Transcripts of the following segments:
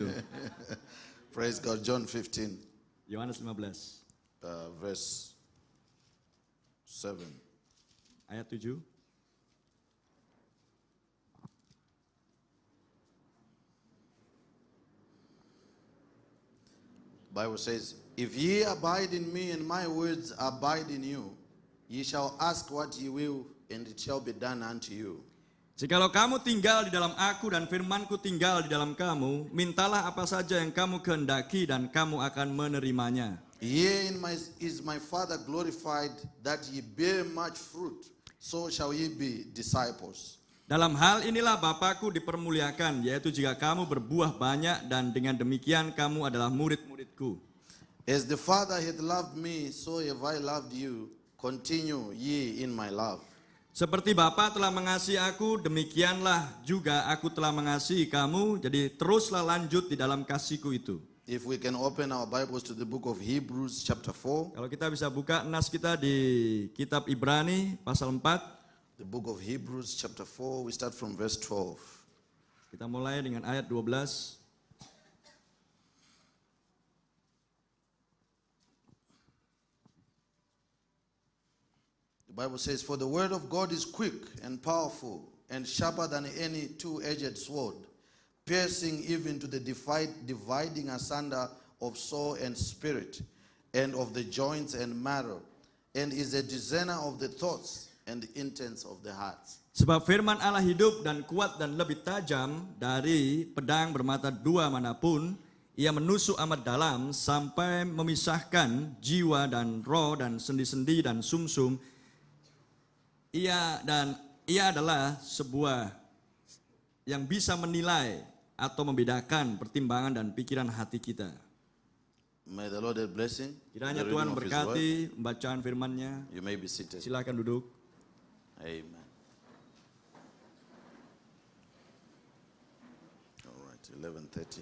itu. Praise God. John 15, Yohanes 15 verse 7. ayat 7. Bible says, if ye abide in me and my words abide in you, ye shall ask what ye will, and it shall be done unto you. Jikalau kamu tinggal di dalam aku dan firmanku tinggal di dalam kamu, mintalah apa saja yang kamu kehendaki dan kamu akan menerimanya. Yea, is my Father glorified, that ye bear much fruit, so shall ye be disciples. Dalam hal inilah Bapakku dipermuliakan, yaitu jika kamu berbuah banyak dan dengan demikian kamu adalah murid-muridku. As the Father hath loved me, so have I loved you. Continue ye in my love. Seperti Bapa telah mengasihi aku, demikianlah juga aku telah mengasihi kamu. Jadi teruslah lanjut di dalam kasihku itu. If we can open our Bibles to the book of Hebrews chapter 4. Kalau kita bisa buka nas kita di kitab Ibrani pasal 4. The book of Hebrews chapter 4, we start from verse 12. Kita mulai dengan ayat 12. The Bible says, for the word of God is quick and powerful and sharper than any two-edged sword, piercing even to the dividing asunder of soul and spirit, and of the joints and marrow, and is a discerner of the thoughts and the intents of the heart. Sebab firman Allah hidup dan kuat dan lebih tajam dari pedang bermata dua manapun, ia menusuk amat dalam sampai memisahkan jiwa dan roh dan sendi-sendi dan sumsum. Ia adalah sebuah yang bisa menilai atau membedakan pertimbangan dan pikiran hati kita. May the Lord add blessing. Kiranya the Tuhan reading of His word. berkati pembacaan firman-Nya. You may be seated. Silakan duduk. Amen. All right, 11:30.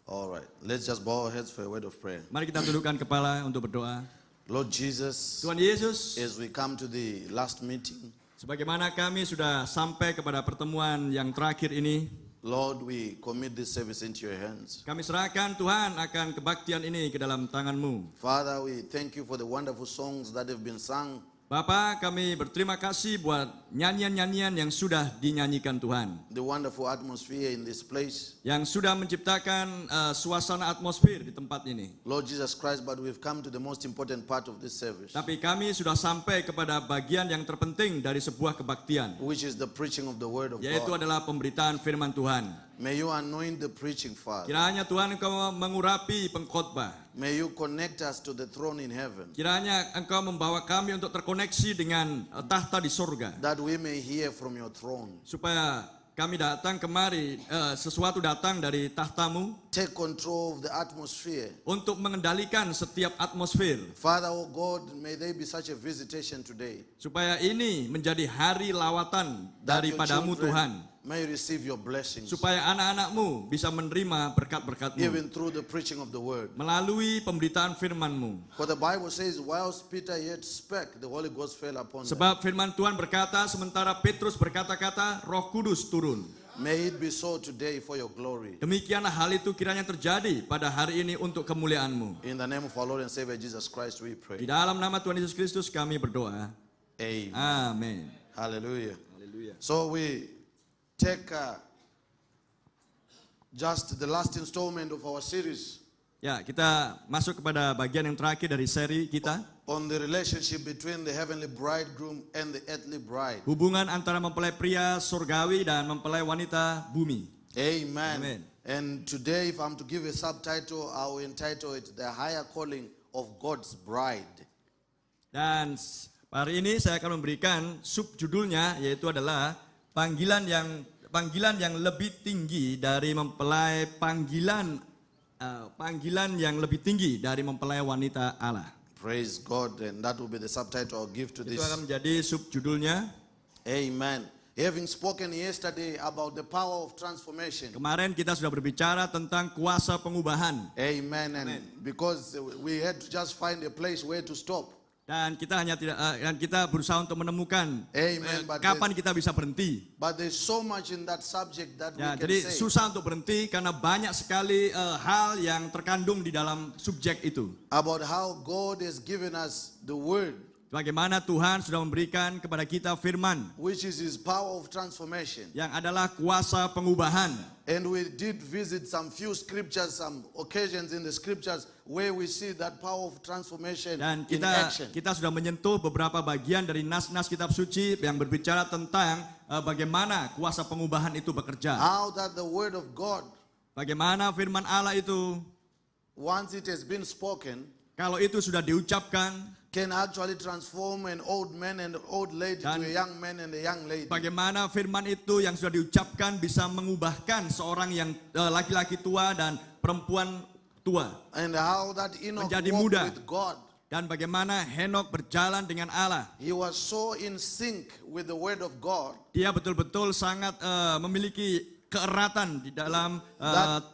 All right, let's just bow our heads for a word of prayer. Mari kita tundukkan kepala untuk berdoa. Lord Jesus, Tuhan Yesus, as we come to the last meeting, sebagaimana kami sudah sampai kepada pertemuan yang terakhir ini, Lord, we commit this service into your hands. kami serahkan Tuhan akan kebaktian ini ke dalam tangan-Mu. Father, we thank you for the wonderful songs that have been sung. Bapa, kami berterima kasih buat nyanyian-nyanyian yang sudah dinyanyikan Tuhan. The wonderful atmosphere in this place. Yang sudah menciptakan suasana atmosfer di tempat ini. Lord Jesus Christ, but we've come to the most important part of this service, Tapi kami sudah sampai kepada bagian yang terpenting dari sebuah kebaktian, which is the preaching of the word of yaitu God. adalah pemberitaan firman Tuhan. May you anoint the preaching, Father. Kiranya Tuhan Engkau mengurapi pengkhotbah. May you connect us to the throne in heaven, Kiranya Engkau membawa kami untuk terkoneksi dengan tahta di surga. that we may hear from your throne. Supaya kami datang kemari, sesuatu datang dari tahta-Mu Take control of the atmosphere. untuk mengendalikan setiap atmosfer. Father, oh God, may there be such a visitation today, Supaya ini menjadi hari lawatan that your daripadamu children Tuhan. may receive your blessings, Supaya anak-anak-Mu bisa menerima berkat-berkat-Mu even through the preaching of the word. melalui pemberitaan firman-Mu. For the Bible says, whilst Peter yet spake, the Holy Ghost fell upon them. Sebab firman Tuhan berkata, sementara Petrus berkata-kata, Roh Kudus turun. May it be so today for your glory. Demikianlah hal itu kiranya terjadi pada hari ini untuk kemuliaan-Mu. In the name of our Lord and Savior Jesus Christ, we Di pray. dalam nama Tuhan Yesus Kristus kami berdoa. Amen. Amin. Hallelujah. Haleluya. So we take just the last installment of our series Ya, kita masuk kepada bagian yang terakhir dari seri kita. on the relationship between the heavenly bridegroom and the earthly bride. Hubungan antara mempelai pria surgawi dan mempelai wanita bumi. Amen. Amen. And today, if I'm to give a subtitle, I will entitle it The Higher Calling of God's Bride. Dan hari ini saya akan memberikan subjudulnya, yaitu adalah panggilan yang lebih tinggi dari mempelai panggilan yang lebih tinggi dari mempelai wanita Allah. Praise God. And that will be the subtitle I'll give to Itu this. akan menjadi subjudulnya. Amen. Having spoken yesterday about the power of transformation. Kemarin kita sudah berbicara tentang kuasa pengubahan. Amen. And Amen. because we had to just find a place where to stop. Dan kita hanya dan kita berusaha untuk menemukan Amen, but kapan kita bisa berhenti. But there's so much in that subject that Ya, we can jadi say susah untuk berhenti karena banyak sekali hal yang terkandung di dalam subjek itu. about how God has given us the word, Bagaimana Tuhan sudah memberikan kepada kita firman which is his power of transformation. yang adalah kuasa pengubahan. And we did visit some few scriptures, some occasions in the scriptures where we see that power of transformation Dan in action. kita sudah menyentuh beberapa bagian dari nas-nas kitab suci yang berbicara tentang bagaimana kuasa pengubahan itu bekerja. How that the word of God, Bagaimana firman Allah itu, once it has been spoken, kalau itu sudah diucapkan, can actually transform an old man and an old lady to Dan a young man and a young lady. bagaimana firman itu yang sudah diucapkan bisa mengubahkan seorang yang laki-laki tua dan perempuan tua. And how that Enoch Menjadi walked muda. with God. Dan bagaimana Henok berjalan dengan Allah. He was so in sync with the word of God Dia betul-betul sangat memiliki keeratan di dalam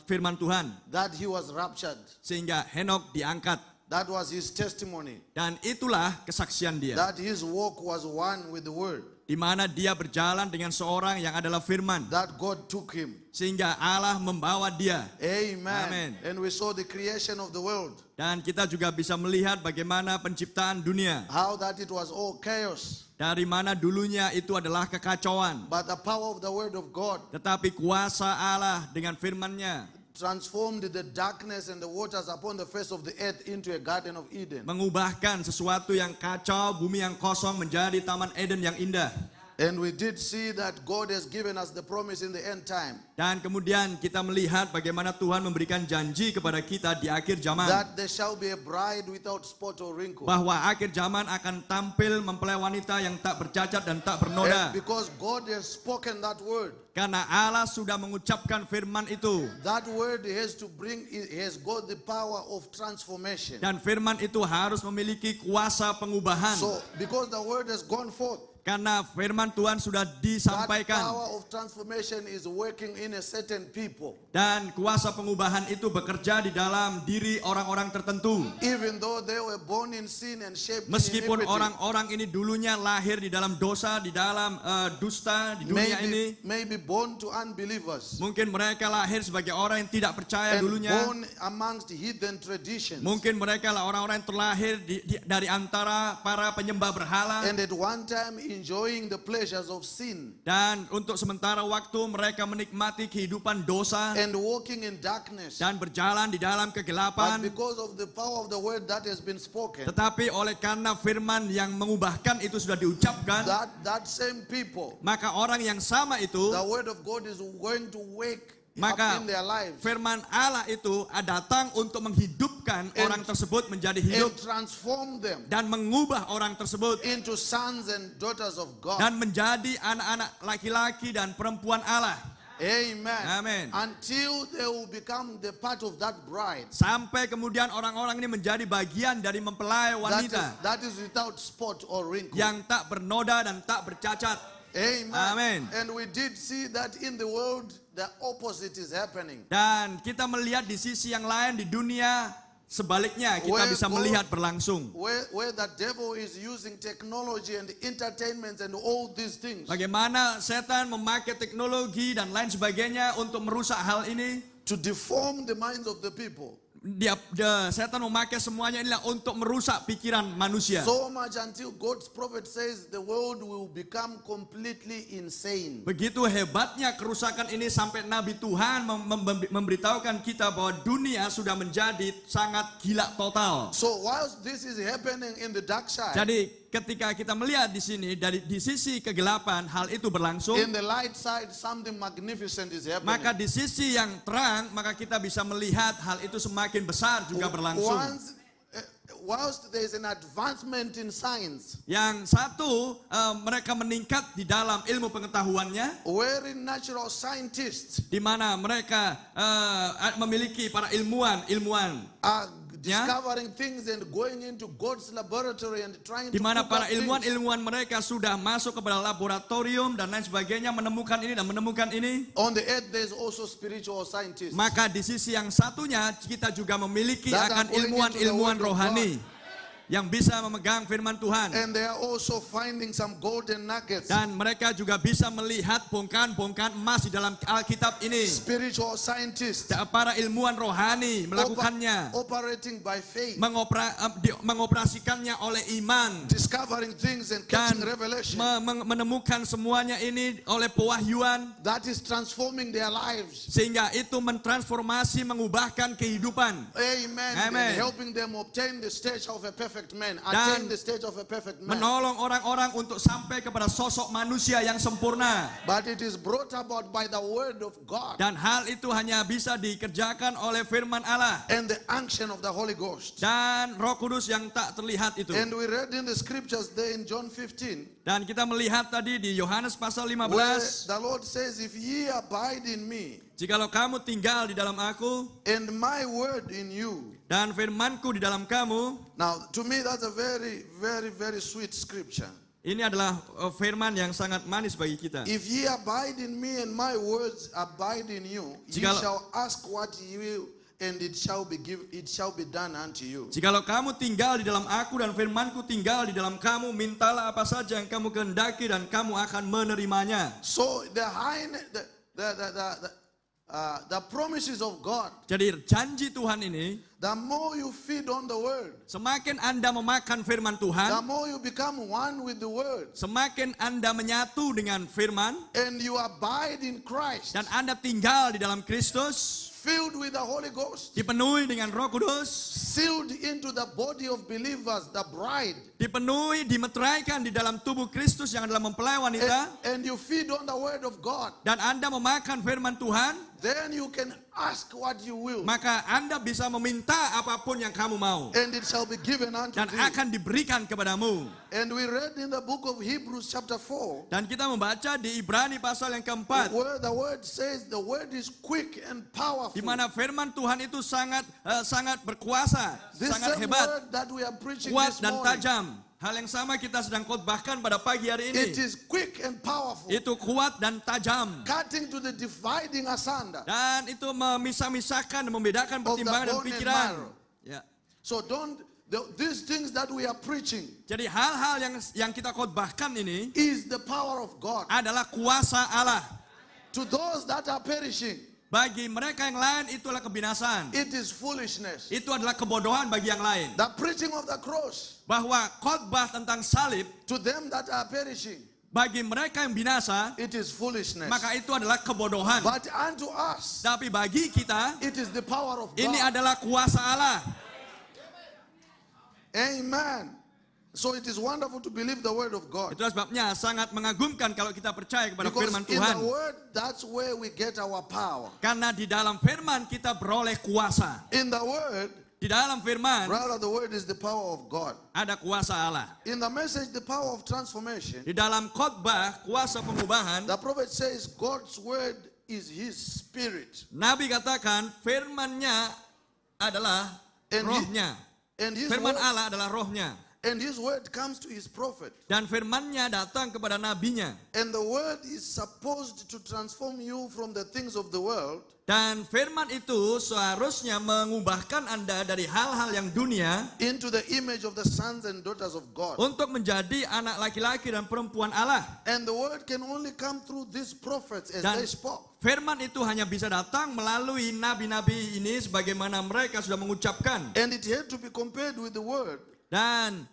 firman Tuhan. that he was raptured. Sehingga Henok diangkat. That was his testimony. Dan itulah kesaksian dia. That his walk was one with the word. Di mana dia berjalan dengan seorang yang adalah firman. That God took him. Sehingga Allah membawa dia. Amen. Amen. And we saw the creation of the world. Dan kita juga bisa melihat bagaimana penciptaan dunia. How that it was all chaos. Dari mana dulunya itu adalah kekacauan. But the power of the word of God Tetapi kuasa Allah dengan firman-Nya transformed the darkness and the waters upon the face of the earth into a garden of Eden. mengubahkan sesuatu yang kacau, bumi yang kosong menjadi taman Eden yang indah. And we did see that God has given us the promise in the end time. Dan kemudian kita melihat bagaimana Tuhan memberikan janji kepada kita di akhir zaman. That there shall be a bride without spot or wrinkle. Bahwa akhir zaman akan tampil mempelai wanita yang tak bercacat dan tak And bernoda. because God has spoken that word, Karena Allah sudah mengucapkan firman itu. that word has to bring, it has got the power of transformation. Dan firman itu harus memiliki kuasa pengubahan. So because the word has gone forth, Karena firman Tuhan sudah that disampaikan. power of transformation is working in a certain people. Dan kuasa pengubahan itu bekerja di dalam diri orang-orang tertentu. Even though they were born in sin and shaped Meskipun in iniquity, orang-orang ini dulunya lahir di dalam dosa, di dalam dusta di dunia ini. maybe born to unbelievers Mungkin mereka lahir sebagai orang yang tidak percaya and dulunya. born amongst heathen traditions. Mungkin mereka lah orang-orang yang terlahir dari antara para penyembah berhala. And at one time enjoying the pleasures of sin Dan untuk sementara waktu mereka menikmati kehidupan dosa. and walking in darkness. Dan berjalan di dalam But kegelapan. because of the power of the word that has been spoken, Tetapi oleh karena firman yang mengubahkan itu sudah diucapkan. that same people, Maka orang yang sama itu, the word of God is going to wake maka up in their lives firman Allah itu datang untuk menghidupkan orang tersebut menjadi hidup. and transform them Dan mengubah orang tersebut. into sons and daughters of God. Dan menjadi anak-anak laki-laki dan perempuan Allah. Amen. Amen. Until they will become the part of that bride. Sampai kemudian orang-orang ini menjadi bagian dari mempelai wanita. That is without spot or wrinkle. Yang tak bernoda dan tak bercacat. Amen. Amen. And we did see that in the world, the opposite is happening. Dan kita melihat di sisi yang lain di dunia, sebaliknya kita Where bisa God- melihat berlangsung. Where the devil is using technology and entertainments and all these things Bagaimana setan memakai teknologi dan lain sebagainya untuk merusak hal ini. to deform the minds of the people. Setan memakai semuanya inilah untuk merusak pikiran manusia. So much until God's prophet says the world will become completely insane. Begitu hebatnya kerusakan ini sampai Nabi Tuhan memberitahukan kita bahwa dunia sudah menjadi sangat gila total. So whilst this is happening in the dark side, Jadi ketika kita melihat di sini di sisi kegelapan hal itu berlangsung, in the light side something magnificent is happening. maka di sisi yang terang maka kita bisa melihat hal itu semakin besar juga berlangsung. Whilst there is an advancement in science, Yang satu mereka meningkat di dalam ilmu pengetahuannya, wherein natural scientists di mana mereka memiliki para ilmuwan are discovering things and going into God's laboratory and trying to di mana cook para up things. ilmuwan mereka sudah masuk kepada laboratorium dan lain sebagainya, menemukan ini dan menemukan ini. On the earth there is also spiritual scientists. Maka di sisi yang satunya kita juga memiliki That are akan going into the ilmuwan word of rohani yang bisa memegang firman Tuhan. And they are also finding some golden nuggets, Dan mereka juga bisa melihat bongkahan-bongkahan emas di dalam Alkitab ini. spiritual scientists Para ilmuwan rohani melakukannya, operating by faith, mengoperasikannya oleh iman, discovering things and dan catching revelation menemukan semuanya ini oleh pewahyuan, that is transforming their lives. sehingga itu mentransformasi, mengubahkan kehidupan. Amen. Amen. And helping them obtain the stage of a perfect man, Dan attain the stage of a perfect man. menolong orang-orang untuk sampai kepada sosok manusia yang sempurna. But it is brought about by the word of God Dan hal itu hanya bisa dikerjakan oleh firman Allah and the unction of the Holy Ghost. dan Roh Kudus yang tak terlihat itu. And we read in the scriptures there in John 15, Dan kita melihat tadi di Yohanes pasal where 15, the Lord says, if ye abide in me jikalau kamu tinggal di dalam aku and my word in you. dan firmanku di dalam kamu. Now, to me, that's a very, very, very sweet scripture. Ini adalah firman yang sangat manis bagi kita. If ye abide in me and my words abide in you, ye Jikalau- shall ask what ye will, and it shall be done unto you. Jikalau kamu tinggal di dalam aku dan firmanku tinggal di dalam kamu, mintalah apa saja yang kamu kehendaki dan kamu akan menerimanya. So the promises of God, Jadi janji Tuhan ini, the more you feed on the word, semakin Anda memakan firman the Tuhan, more you become one with the word, semakin Anda menyatu dengan firman, and you abide in Christ, dan Anda tinggal di dalam Kristus, filled with the Holy Ghost, dipenuhi dengan Roh Kudus, sealed into the body of believers, the bride, dipenuhi, dimeteraikan di dalam tubuh Kristus yang adalah mempelai wanita, and you feed on the word of God, dan Anda memakan firman Tuhan, then you can ask what you will, maka Anda bisa meminta apapun yang kamu mau, and it shall be given unto dan thee. akan diberikan kepadamu. And we read in the book of Hebrews chapter 4, Dan kita membaca di Ibrani pasal yang keempat, where the word says the word is quick and powerful. di mana firman Tuhan itu sangat berkuasa, This sangat same hebat, word that we are preaching kuat this dan morning, tajam. Hal yang sama kita sedang khotbahkan pada pagi hari it ini. is quick and powerful, Itu kuat dan tajam. cutting to the dividing asunder Dan itu memisah-misahkan, membedakan of the pertimbangan dan bone and pikiran. marrow. Ya. So these things that we are preaching Jadi hal-hal yang kita khotbahkan ini is the power of God adalah kuasa Allah. to those that are perishing. Bagi mereka yang lain itu adalah kebinasaan. It is foolishness. Itu adalah kebodohan bagi yang lain. The preaching of the cross Bahwa khotbah tentang salib to them that are perishing, bagi mereka yang binasa, it is foolishness. maka itu adalah kebodohan. But unto us, Tapi bagi kita, it is the power of ini God. adalah kuasa Allah. Amen. So it is wonderful to believe the word of God. Itulah sebabnya sangat mengagumkan kalau kita percaya kepada Because firman in Tuhan. the word, that's where we get our power. Karena di dalam firman kita beroleh kuasa. In the word, Di dalam firman rather the word is the power of God. ada kuasa Allah. In the message, the power of transformation, Di dalam khotbah kuasa pengubahan, the prophet says God's word is his spirit. Nabi katakan firman-Nya adalah And rohnya. And his Firman word, Allah adalah rohnya. and his word comes to his prophet. Dan firman-Nya datang kepada nabinya. And the word is supposed to transform you from the things of the world Dan firman itu seharusnya mengubahkan Anda dari hal-hal yang dunia into the image of the sons and daughters of God. untuk menjadi anak laki-laki dan perempuan Allah. And the word can only come through these prophets as Dan they spoke. firman itu hanya bisa datang melalui nabi-nabi ini sebagaimana mereka sudah mengucapkan. And it had to be compared with the word Dan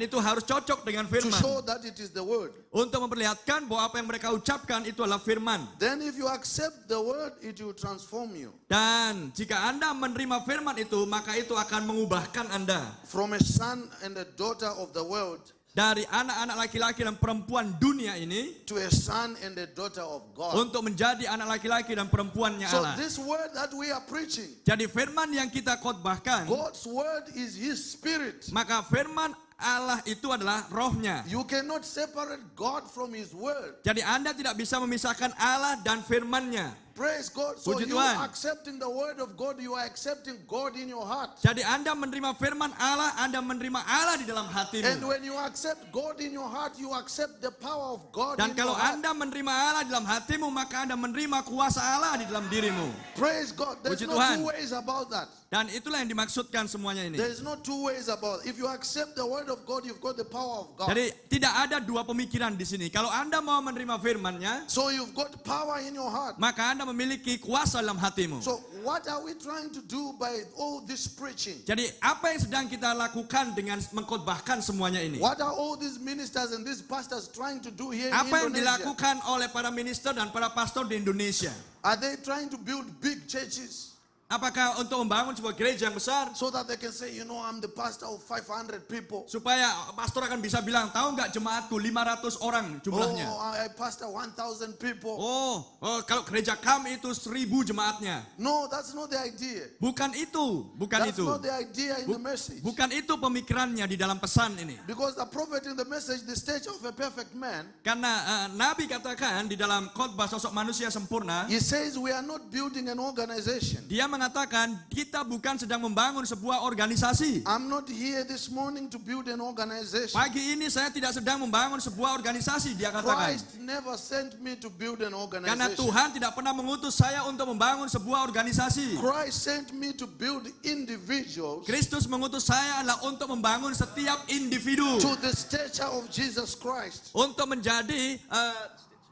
itu harus cocok dengan to firman. show that it is the word. Untuk memperlihatkan bahwa apa yang mereka ucapkan itu adalah firman. Then if you accept the word, it will transform you Dan jika Anda menerima firman itu, maka itu akan mengubahkan Anda from a son and a daughter of the world dari anak-anak laki-laki dan perempuan dunia ini to a son and a daughter of God. untuk menjadi anak laki-laki dan perempuannya So Allah. this word that we are preaching, Jadi firman yang kita khotbahkan, God's word is his spirit. maka firman Allah itu adalah rohnya. You cannot separate God from his word. Jadi Anda tidak bisa memisahkan Allah dan firman-Nya. Praise God. So Puji you Tuhan. accepting the word of God, you are accepting God in your heart. Jadi Anda menerima firman Allah, Anda menerima Allah di dalam And hatimu. when you accept God in your heart, you accept the power of God Dan in your kalau heart. Anda menerima Allah di dalam hatimu, maka Anda menerima kuasa Allah di dalam dirimu. Praise God. There's Puji no Tuhan. two ways about that. Dan itulah yang dimaksudkan semuanya ini. There's no two ways about it. If you accept the word of God, you've got the power of God. Jadi tidak ada dua pemikiran di sini. Kalau Anda mau menerima firman-Nya, So you've got power in your heart. maka Anda memiliki kuasa dalam hatimu. So what are we trying to do by all this preaching? Jadi apa yang sedang kita lakukan dengan mengkhotbahkan semuanya ini? What are all these ministers and these pastors trying to do here in Apa yang Indonesia? dilakukan oleh para minister dan para pastor di Indonesia? Are they trying to build big churches Apakah untuk membangun sebuah gereja yang besar so that they can say, you know, I'm the pastor of 500 people? supaya pastor akan bisa bilang, tahu nggak jemaatku 500 orang jumlahnya? Oh, I pastor 1,000 people. Oh, kalau gereja kami itu 1000 jemaatnya. No, that's not the idea. Bukan itu, bukan That's itu. not the idea in the message. Bukan itu pemikirannya di dalam pesan ini. Because the prophet in the message, the stage of a perfect man, Karena Nabi katakan di dalam khotbah sosok manusia sempurna, he says we are not building an organization. dia mengatakan kita bukan sedang membangun sebuah organisasi. I'm not here this morning to build an organization. Pagi ini saya tidak sedang membangun sebuah organisasi, dia katakan. Christ never sent me to build an Karena organization. Tuhan tidak pernah mengutus saya untuk membangun sebuah organisasi. Christ sent me to build individuals Kristus mengutus saya adalah untuk membangun setiap individu. to the stature of Jesus Christ. Untuk menjadi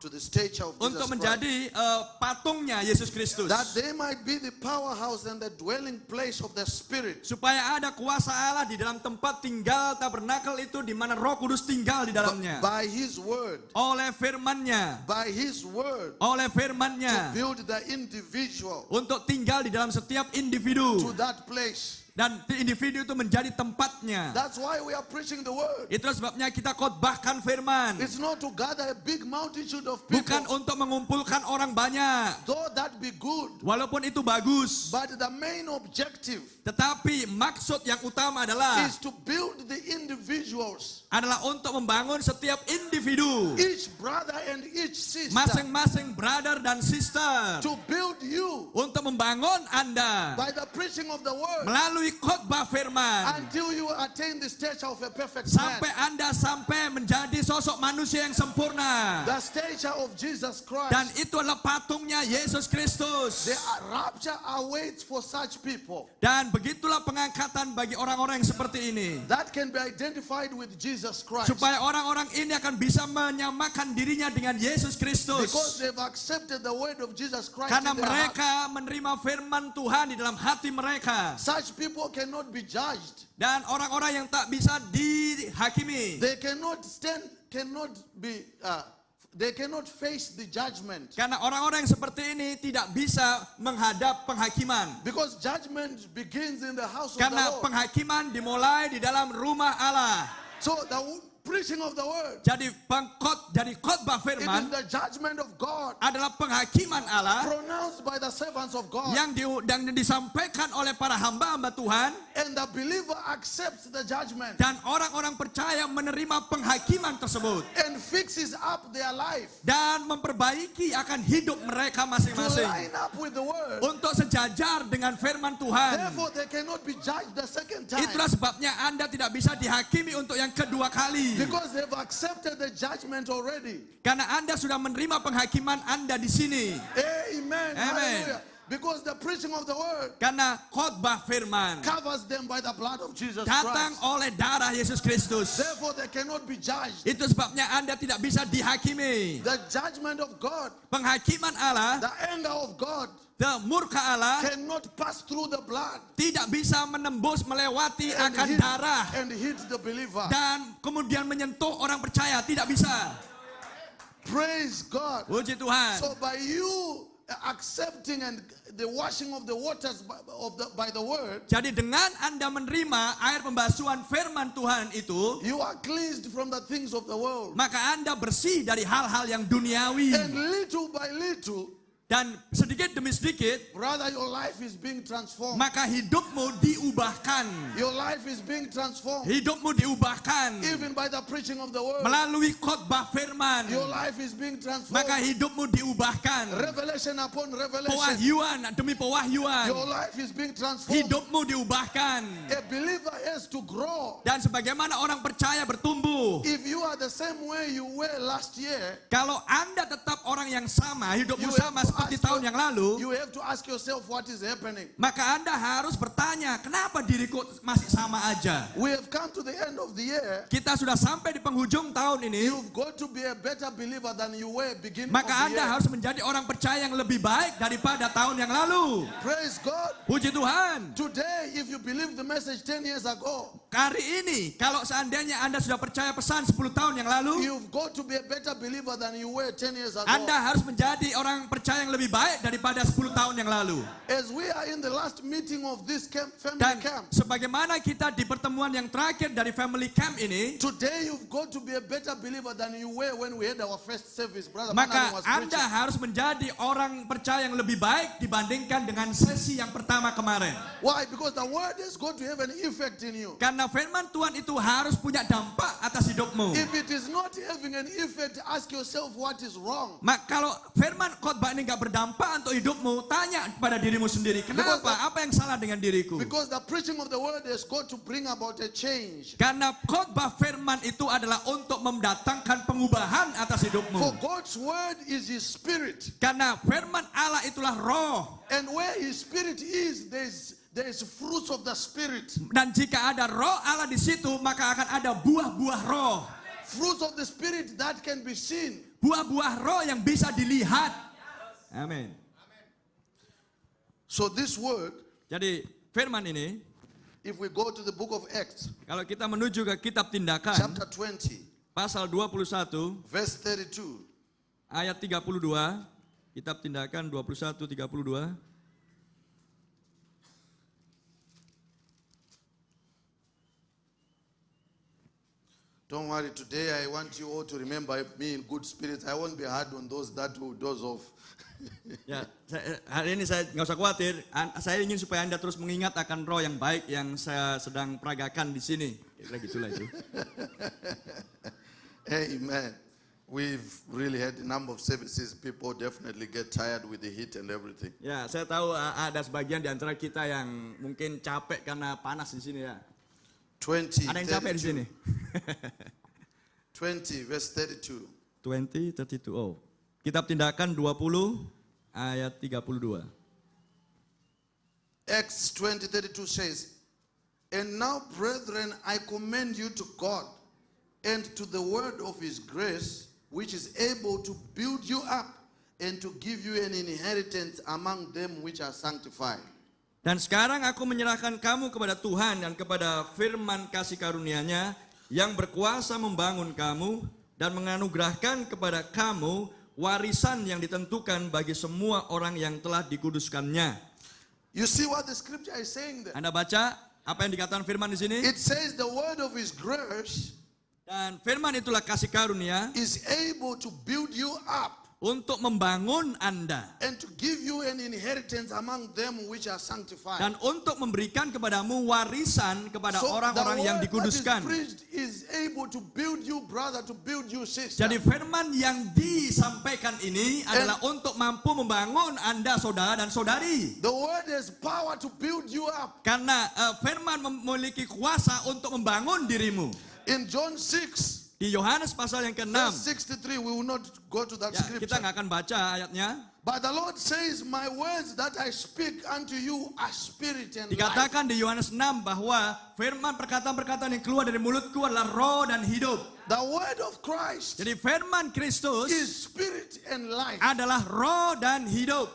To the stature of Jesus untuk Christ. menjadi patungnya Yesus Kristus. That they might be the powerhouse and the dwelling place of the Spirit. Supaya ada kuasa Allah di dalam tempat tinggal tabernakel itu di mana Roh Kudus tinggal di dalamnya. By His word. Oleh firman-Nya, By His word. oleh To firman-Nya build the individual untuk tinggal di dalam setiap individu to that place. dan individu itu menjadi tempatnya. That's why we are preaching the word. Itulah sebabnya kita khotbahkan firman. It's not to gather a big multitude of Bukan people. untuk mengumpulkan orang banyak. Though that be good. Walaupun itu bagus. But the main objective Tetapi maksud yang utama adalah is to build the individuals. untuk membangun setiap individu. Each brother and each sister. Masing-masing brother dan sister. To build you Untuk membangun Anda. by the preaching of the word. Melalui khotbah firman. Until you attain the stature of a perfect Sampai man. Anda sampai menjadi sosok manusia yang sempurna. The stature of Jesus Dan Christ. itu adalah patungnya Yesus Kristus. The rapture awaits for such people. Dan begitulah pengangkatan bagi orang-orang yang seperti ini. That can be identified with Jesus Christ. Supaya orang-orang ini akan bisa menyamakan dirinya dengan Yesus Because Kristus. they've accepted the word of Jesus Christ Karena in their heart. mereka menerima firman Tuhan di dalam hati mereka. Such people cannot be judged. Dan orang-orang yang tak bisa dihakimi. They cannot stand, they cannot face the judgment. Karena orang-orang yang seperti ini tidak bisa menghadap penghakiman. Because judgment begins in the house of the Karena Lord. penghakiman dimulai di dalam rumah Allah. So the preaching of the word, Jadi khotbah it is firman the judgment of God adalah penghakiman Allah pronounced by the servants of God. yang disampaikan oleh para hamba-hamba Tuhan. And the believer accepts the judgment Dan orang-orang percaya menerima penghakiman tersebut. and fixes up their life Dan memperbaiki akan hidup mereka to masing-masing. line up with the word. Untuk sejajar dengan firman Tuhan. Therefore, they cannot be judged the second time. Itulah sebabnya Anda tidak bisa dihakimi untuk yang kedua kali. Because they've accepted the judgment already. Karena Anda sudah menerima penghakiman Anda di sini. Amen. Amen. Hallelujah. Because the preaching of the word Karena khotbah firman covers them by the blood of Jesus datang Christ. oleh darah Yesus Kristus. Therefore, they cannot be judged. Itu sebabnya Anda tidak bisa dihakimi. The judgment of God, Penghakiman Allah, the anger of God, murka Allah cannot pass through the blood tidak bisa menembus melewati akan darah and hit the believer. dan kemudian menyentuh orang percaya, tidak bisa. Praise God. Puji Tuhan. So by you accepting and the washing of the waters by the word, Jadi dengan Anda menerima air pembasuhan firman Tuhan itu, you are cleansed from the things of the world. maka Anda bersih dari hal-hal yang duniawi. And little by little, Dan sedikit demi sedikit, brother, your life is being transformed. maka hidupmu diubahkan. Your life is being transformed. Hidupmu diubahkan Even by the preaching of the word, melalui khotbah firman. your life is being transformed. Maka hidupmu diubahkan. Revelation upon revelation, Pewahyuan demi pewahyuan. your life is being transformed. Hidupmu diubahkan. A believer has to grow. Dan sebagaimana orang percaya bertumbuh. If you are the same way you were last year, Kalau Anda tetap orang yang sama, hidupmu You sama have to seperti ask tahun yang lalu, you have to ask yourself what is happening. maka Anda harus bertanya, kenapa diriku masih sama aja? We have come to the end of the year. Kita sudah sampai di penghujung tahun ini, You've got to be a better believer than you were beginning of maka the Anda year. harus menjadi orang percaya yang lebih baik daripada tahun yang lalu. Praise God. Puji Tuhan. Today, if you believe the message 10 years ago, Hari ini, kalau seandainya Anda sudah percaya pesan 10 tahun yang lalu, you've got to be a better believer than you were 10 years ago. Anda harus menjadi orang percaya yang lebih baik daripada 10 tahun yang lalu. As we are in the last meeting of this family Dan camp, sebagaimana kita di pertemuan yang terakhir dari family camp ini, today you've got to be a better believer than you were when we had our first service. Brother maka Manang was Anda preaching. harus menjadi orang percaya yang lebih baik dibandingkan dengan sesi yang pertama kemarin. Why? Because the word is going to have an effect in you. Karena firman Tuhan itu harus punya dampak atas hidupmu. If it is not having an effect, ask yourself what is wrong. Kalau firman khotbah ini gak berdampak untuk hidupmu, tanya kepada dirimu sendiri, kenapa? Apa yang salah dengan diriku? Because the preaching of the word has got to bring about a change. Karena khotbah firman itu adalah untuk mendatangkan pengubahan atas For hidupmu. God's word is his spirit. Karena firman Allah itulah roh. And where his spirit is, there is fruits of the spirit. Dan jika ada roh Allah di situ, maka akan ada buah-buah roh. Fruits of the spirit that can be seen. Buah-buah roh yang bisa dilihat. Amin. So this word, Jadi firman ini, if we go to the book of Acts, kalau kita menuju ke kitab tindakan, chapter 20, pasal 21, verse 32. ayat 32, kitab tindakan 21, 32. Don't worry, today I want you all to remember me in good spirits. I won't be hard on those that will doze off. Ya, hari ini saya nggak usah khawatir. Saya ingin supaya Anda terus mengingat akan roh yang baik yang saya sedang peragakan di sini. Kira gitulah itu. Amen. We've really had a number of services. People definitely get tired with the heat and everything. Ya, saya tahu ada sebagian di antara kita yang mungkin capek karena panas di sini ya. 20, Ada yang capek di sini. 20, verse 32. 20, 32. Oh. Kitab tindakan 20 ayat 32. Acts 20:32 says, "And now, brethren, I commend you to God and to the word of his grace, which is able to build you up and to give you an inheritance among them which are sanctified." Dan sekarang aku menyerahkan kamu kepada Tuhan dan kepada firman kasih karunia-Nya yang berkuasa membangun kamu dan menganugerahkan kepada kamu warisan yang ditentukan bagi semua orang yang telah dikuduskannya. You see what the scripture is saying there? Anda baca apa yang dikatakan firman di sini? It says the word of his grace Dan firman itulah kasih karunia is able to build you up untuk membangun Anda and to give you an inheritance among them which are sanctified. dan untuk memberikan kepadamu warisan kepada So orang-orang yang the word that dikuduskan. is preached is able to build you, brother, to build you, sister. Jadi firman yang disampaikan ini adalah untuk mampu membangun Anda saudara dan saudari. The word has power to build you up. Karena firman memiliki kuasa untuk membangun dirimu. In John 6, Di Yohanes pasal yang ke-6. verse 63, we will not go to that Ya, scripture. kita nggak akan baca ayatnya. But the Lord says, my words that I speak unto you are spirit and life. Dikatakan di Yohanes 6 bahwa firman perkataan-perkataan yang keluar dari mulutku adalah roh dan hidup. The word of Christ Jadi firman Kristus is spirit and life. adalah roh dan hidup.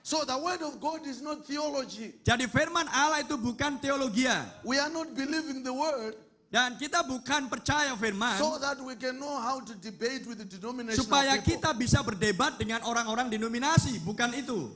So the word of God is not theology. Jadi firman Allah itu bukan teologia. We are not believing the word Dan kita bukan percaya firman so that we can know how to debate with the denominational supaya people. kita bisa berdebat dengan orang-orang denominasi. Bukan itu.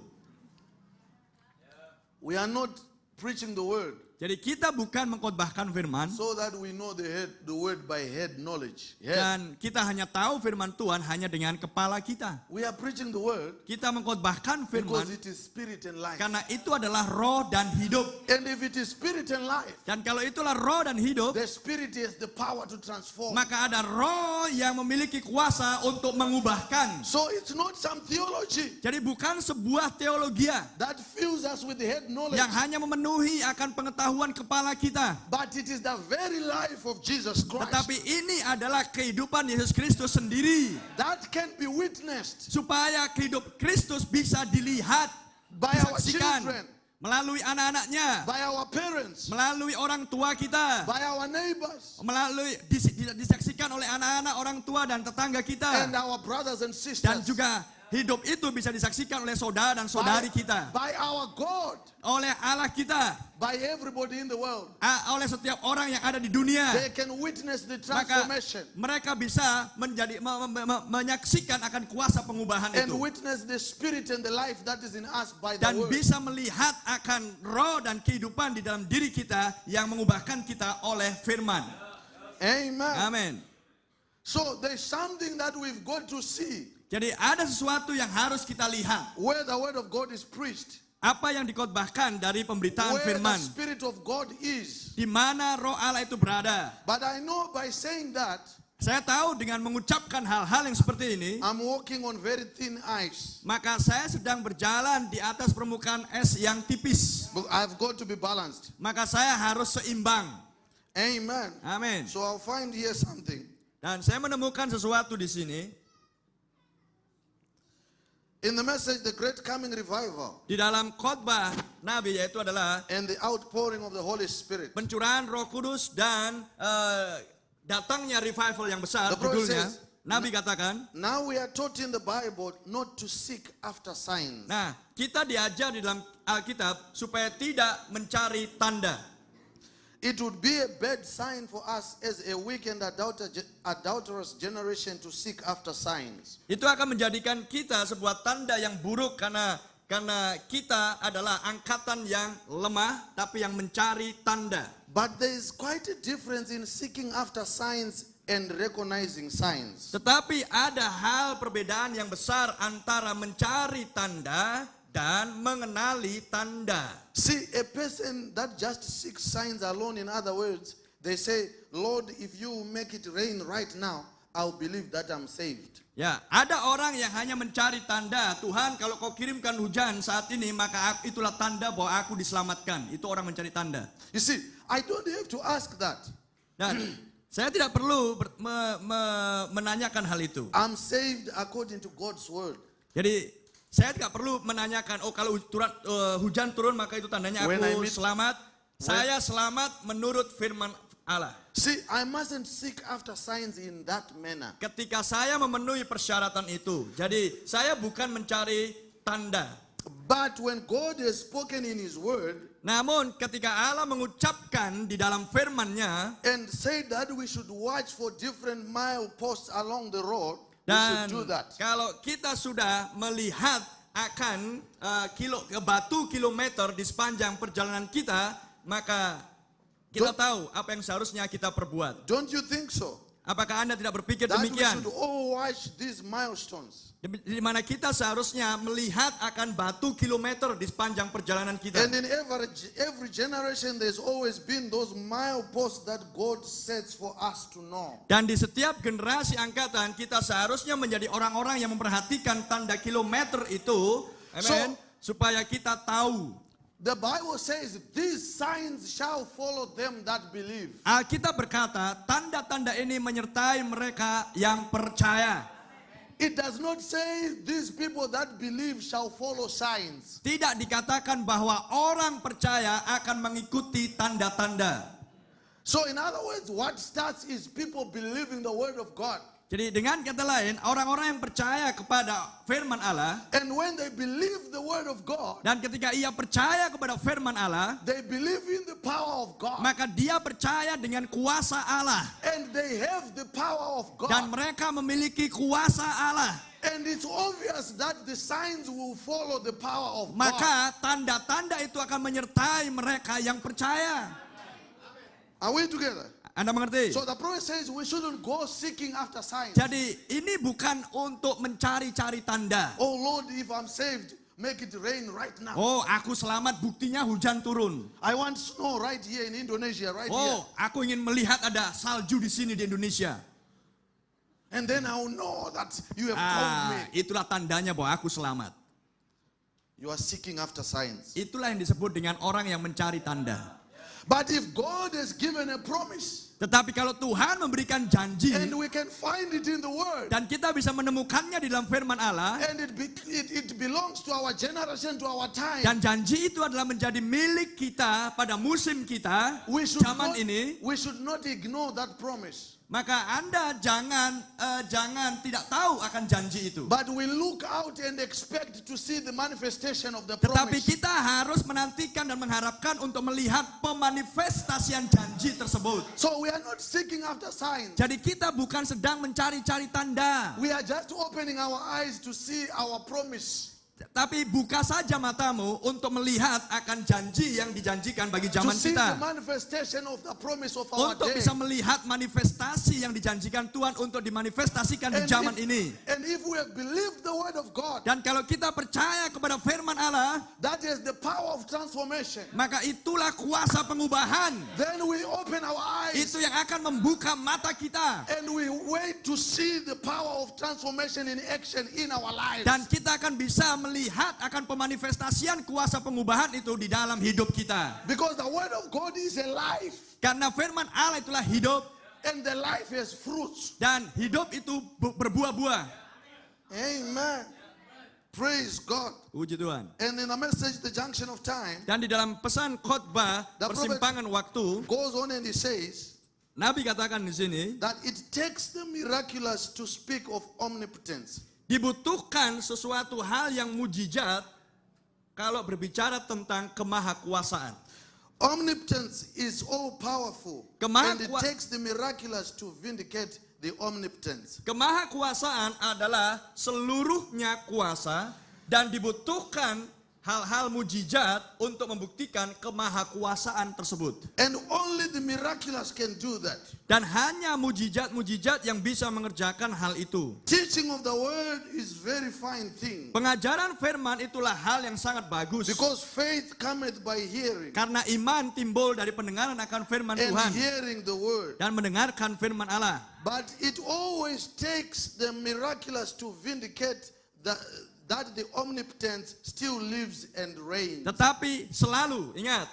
We are not preaching the word Jadi kita bukan mengkhotbahkan firman so that we know the word by head knowledge. Head. dan kita hanya tahu firman Tuhan hanya dengan kepala kita. We are preaching the word Kita mengkhotbahkan because firman it is spirit and life. karena itu adalah roh dan hidup. And if it is spirit and life, Dan kalau itulah roh dan hidup, the spirit has the power to transform. maka ada roh yang memiliki kuasa untuk mengubahkan. So it's not some theology Jadi bukan sebuah teologia that fills us with the head knowledge, yang hanya memenuhi akan pengetahuan kepala kita. but it is the very life of Jesus Christ Tetapi ini adalah kehidupan Yesus Kristus sendiri. that can be witnessed Supaya kehidup Kristus bisa dilihat, by our disaksikan children, melalui anak-anaknya, by our parents, melalui orang tua kita, by our neighbors, melalui disaksikan oleh anak-anak orang tua dan tetangga kita. and our brothers and sisters, Dan juga hidup itu bisa disaksikan oleh saudara dan saudari kita, by our God, oleh Allah kita, by everybody in the world. oleh setiap orang yang ada di dunia. They can witness the Maka transformation mereka bisa menyaksikan akan kuasa pengubahan and itu. witness the spirit and the life that is in us by the Dan word. bisa melihat akan roh dan kehidupan di dalam diri kita yang mengubahkan kita oleh firman. Amen. Amin. So there's something that we've got to see Jadi ada sesuatu yang harus kita lihat. where the word of God is preached, Apa yang dikhotbahkan dari pemberitaan where the firman. spirit of God is. Di mana roh Allah itu berada. But I know by saying that, Saya tahu dengan mengucapkan hal-hal yang seperti ini, I'm walking on very thin ice. maka saya sedang berjalan di atas permukaan es yang tipis. But I've got to be balanced. Maka saya harus seimbang. Amen. Amin. So I'll find here something. Dan saya menemukan sesuatu di sini. In the message, the great coming revival Di dalam khotbah Nabi, yaitu adalah and the outpouring of the Holy Spirit. pencurahan Roh Kudus dan datangnya revival yang besar. The Prophet Judulnya says, Nabi katakan, Now we are taught in the Bible not to seek after signs. nah kita diajar di dalam Alkitab supaya tidak mencari tanda. It would be a bad sign for us as a weak and adulterous generation to seek after signs. Itu akan menjadikan kita sebuah tanda yang buruk karena kita adalah angkatan yang lemah tapi yang mencari tanda. But there is quite a difference in seeking after signs and recognizing signs. Tetapi ada hal perbedaan yang besar antara mencari tanda dan mengenali tanda. See, a person that just seeks signs alone, in other words, they say, Lord, if you make it rain right now, I'll believe that I'm saved. Ya, ada orang yang hanya mencari tanda. Tuhan, kalau kau kirimkan hujan saat ini, maka itulah tanda bahwa aku diselamatkan. Itu orang mencari tanda. You see, I don't have to ask that. Dan saya tidak perlu menanyakan hal itu. I'm saved according to God's word. Jadi saya tidak perlu menanyakan, oh kalau hujan turun maka itu tandanya aku selamat. Saya selamat menurut firman Allah. See, I mustn't seek after signs in that manner. Ketika saya memenuhi persyaratan itu, jadi saya bukan mencari tanda. But when God has spoken in His word, Namun ketika Allah mengucapkan di dalam firman-Nya and said that we should watch for different mileposts along the road, we dan should do that. kalau kita sudah melihat akan batu kilometer di sepanjang perjalanan kita, maka kita tahu apa yang seharusnya kita perbuat. Don't you think so? Apakah Anda tidak berpikir That we demikian? should all watch these milestones. Di mana kita seharusnya melihat akan batu kilometer di sepanjang perjalanan kita. And in every generation there's always been those mileposts that God sets for us to know. Dan di setiap generasi angkatan kita seharusnya menjadi orang-orang yang memperhatikan tanda kilometer itu, amen, supaya kita tahu. The Bible says these signs shall follow them that believe. Alkitab berkata, tanda-tanda ini menyertai mereka yang percaya. It does not say these people that believe shall follow signs. Tidak dikatakan bahwa orang percaya akan mengikuti tanda-tanda. So in other words, what starts is people believing the word of God. Jadi dengan kata lain, orang-orang yang percaya kepada firman Allah, and when they believe the word of God, dan ketika ia percaya kepada firman Allah, they believe in the power of God, maka dia percaya dengan kuasa Allah. and they have the power of Dan God. mereka memiliki kuasa Allah. And it's obvious that the signs will follow the power of God. Maka tanda-tanda itu akan menyertai mereka yang percaya. Are we together? Anda mengerti? So the prophet says we shouldn't go seeking after signs. Jadi ini bukan untuk mencari-cari tanda. Oh Lord, if I'm saved, make it rain right now. Oh, aku selamat, buktinya hujan turun. I want snow right here in Indonesia, right here. Oh, aku ingin melihat ada salju di sini di Indonesia. And then I'll know that you have called me. Itulah tandanya bahwa aku selamat. You are seeking after signs. Itulah yang disebut dengan orang yang mencari tanda. But if God has given a promise, Tetapi kalau Tuhan memberikan janji, and we can find it in the word, dan kita bisa menemukannya di dalam firman Allah, and it belongs to our generation, to our time, dan janji itu adalah menjadi milik kita pada musim kita, we should not ignore that promise. maka Anda jangan tidak tahu akan janji itu. But we look out and expect to see the manifestation of the Tetapi promise. kita harus menantikan dan mengharapkan untuk melihat pemanifestasian janji tersebut. So we are not seeking after signs. Jadi kita bukan sedang mencari-cari tanda. We are just opening our eyes to see our promise. Tapi buka saja matamu untuk melihat akan janji yang dijanjikan bagi To zaman see the kita. manifestation of the promise of our Untuk day. bisa melihat manifestasi yang dijanjikan Tuhan untuk dimanifestasikan di zaman ini. And if we have believed the word of God, Dan kalau kita percaya kepada firman Allah, that is the power of transformation. maka itulah kuasa pengubahan. Then we open our eyes Itu yang akan membuka mata kita. and we wait to see the power of transformation in action in our lives. Dan kita akan bisa melihat akan pemanifestasian kuasa pengubahan itu di dalam hidup kita. Because the word of God is a life, Karena firman Allah itulah hidup, and the life has fruits. dan hidup itu berbuah-buah. Amen. Praise God. Puji Tuhan. And in the message, The Junction of Time, Dan di dalam pesan khotbah The prophet- persimpangan waktu, goes on and he says Nabi katakan di sini, that it takes the miraculous to speak of omnipotence. dibutuhkan sesuatu hal yang mujizat kalau berbicara tentang kemahakuasaan. Omnipotence is all powerful, Kemaha- and it takes the miraculous to vindicate the omnipotence. Kemahakuasaan adalah seluruhnya kuasa dan dibutuhkan hal-hal mujizat untuk membuktikan kemahakuasaan tersebut. And only the miraculous can do that. Dan hanya mujizat-mujizat yang bisa mengerjakan hal itu. Teaching of the word is very fine thing, Pengajaran firman itulah hal yang sangat bagus. because faith cometh by hearing, Karena iman timbul dari pendengaran akan firman and Tuhan hearing the word. dan mendengarkan firman Allah. But it always takes the miraculous to vindicate that the omnipotence still lives and reigns. Tetapi selalu ingat,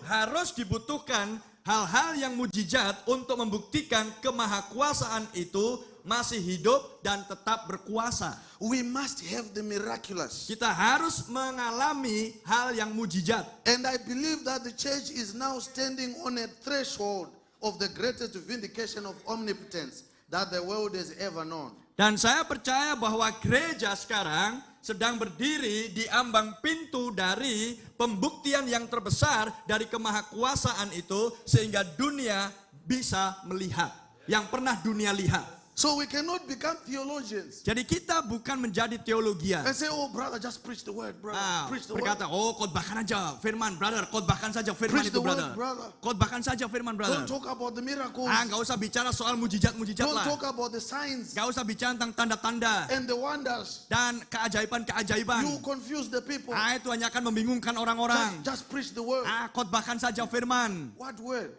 harus dibutuhkan hal-hal yang mujizat untuk membuktikan kemahakuasaan itu masih hidup dan tetap berkuasa. We must have the miraculous. Kita harus mengalami hal yang mujizat. And I believe that the church is now standing on a threshold of the greatest vindication of omnipotence that the world has ever known. Dan saya percaya bahwa gereja sekarang sedang berdiri di ambang pintu dari pembuktian yang terbesar dari kemahakuasaan itu sehingga dunia bisa melihat yang pernah dunia lihat. So we cannot become theologians Jadi kita bukan menjadi teologian. and say, oh brother, just preach the word, brother. Preach the word. Berkata, oh khotbahkan aja firman, brother. Khotbahkan saja firman Preach itu, the word, brother. brother. Khotbahkan saja firman, brother. Don't talk about the miracles. Nggak usah bicara soal mujizat-mujizat Don't lah. talk about the signs Nggak usah bicara tentang tanda-tanda and the wonders. dan keajaiban-keajaiban. You confuse the people. Itu hanya akan membingungkan orang-orang. Just preach the word. Khotbahkan saja firman. What word?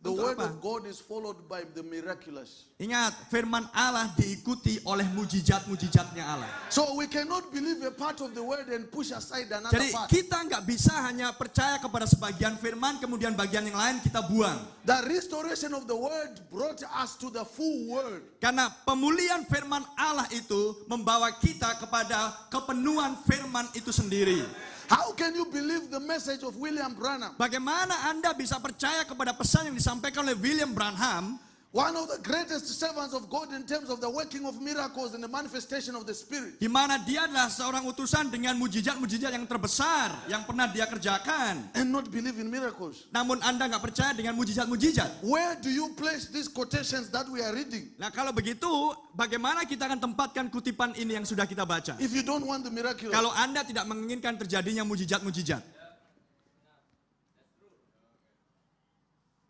The Untuk word apa? of God is followed by the miraculous. Ingat, firman Allah diikuti oleh mujizat-mujizatnya Allah. So we cannot believe a part of the word and push aside another Jadi part. kita nggak bisa hanya percaya kepada sebagian firman, kemudian bagian yang lain kita buang. The restoration of the word brought us to the full word. Karena pemulihan firman Allah itu membawa kita kepada kepenuhan firman itu sendiri. How can you believe the message of William Branham Bagaimana Anda bisa percaya kepada pesan yang disampaikan oleh William Branham One of the greatest servants of God in terms of the working of miracles and the manifestation of the Spirit. Di mana dia adalah seorang utusan dengan mujizat-mujizat yang terbesar yang pernah dia kerjakan. And not believe in miracles. Namun Anda nggak percaya dengan mujizat-mujizat. Where do you place these quotations that we are reading? Nah kalau begitu, bagaimana kita akan tempatkan kutipan ini yang sudah kita baca? If you don't want the miraculous. Kalau Anda tidak menginginkan terjadinya mujizat-mujizat.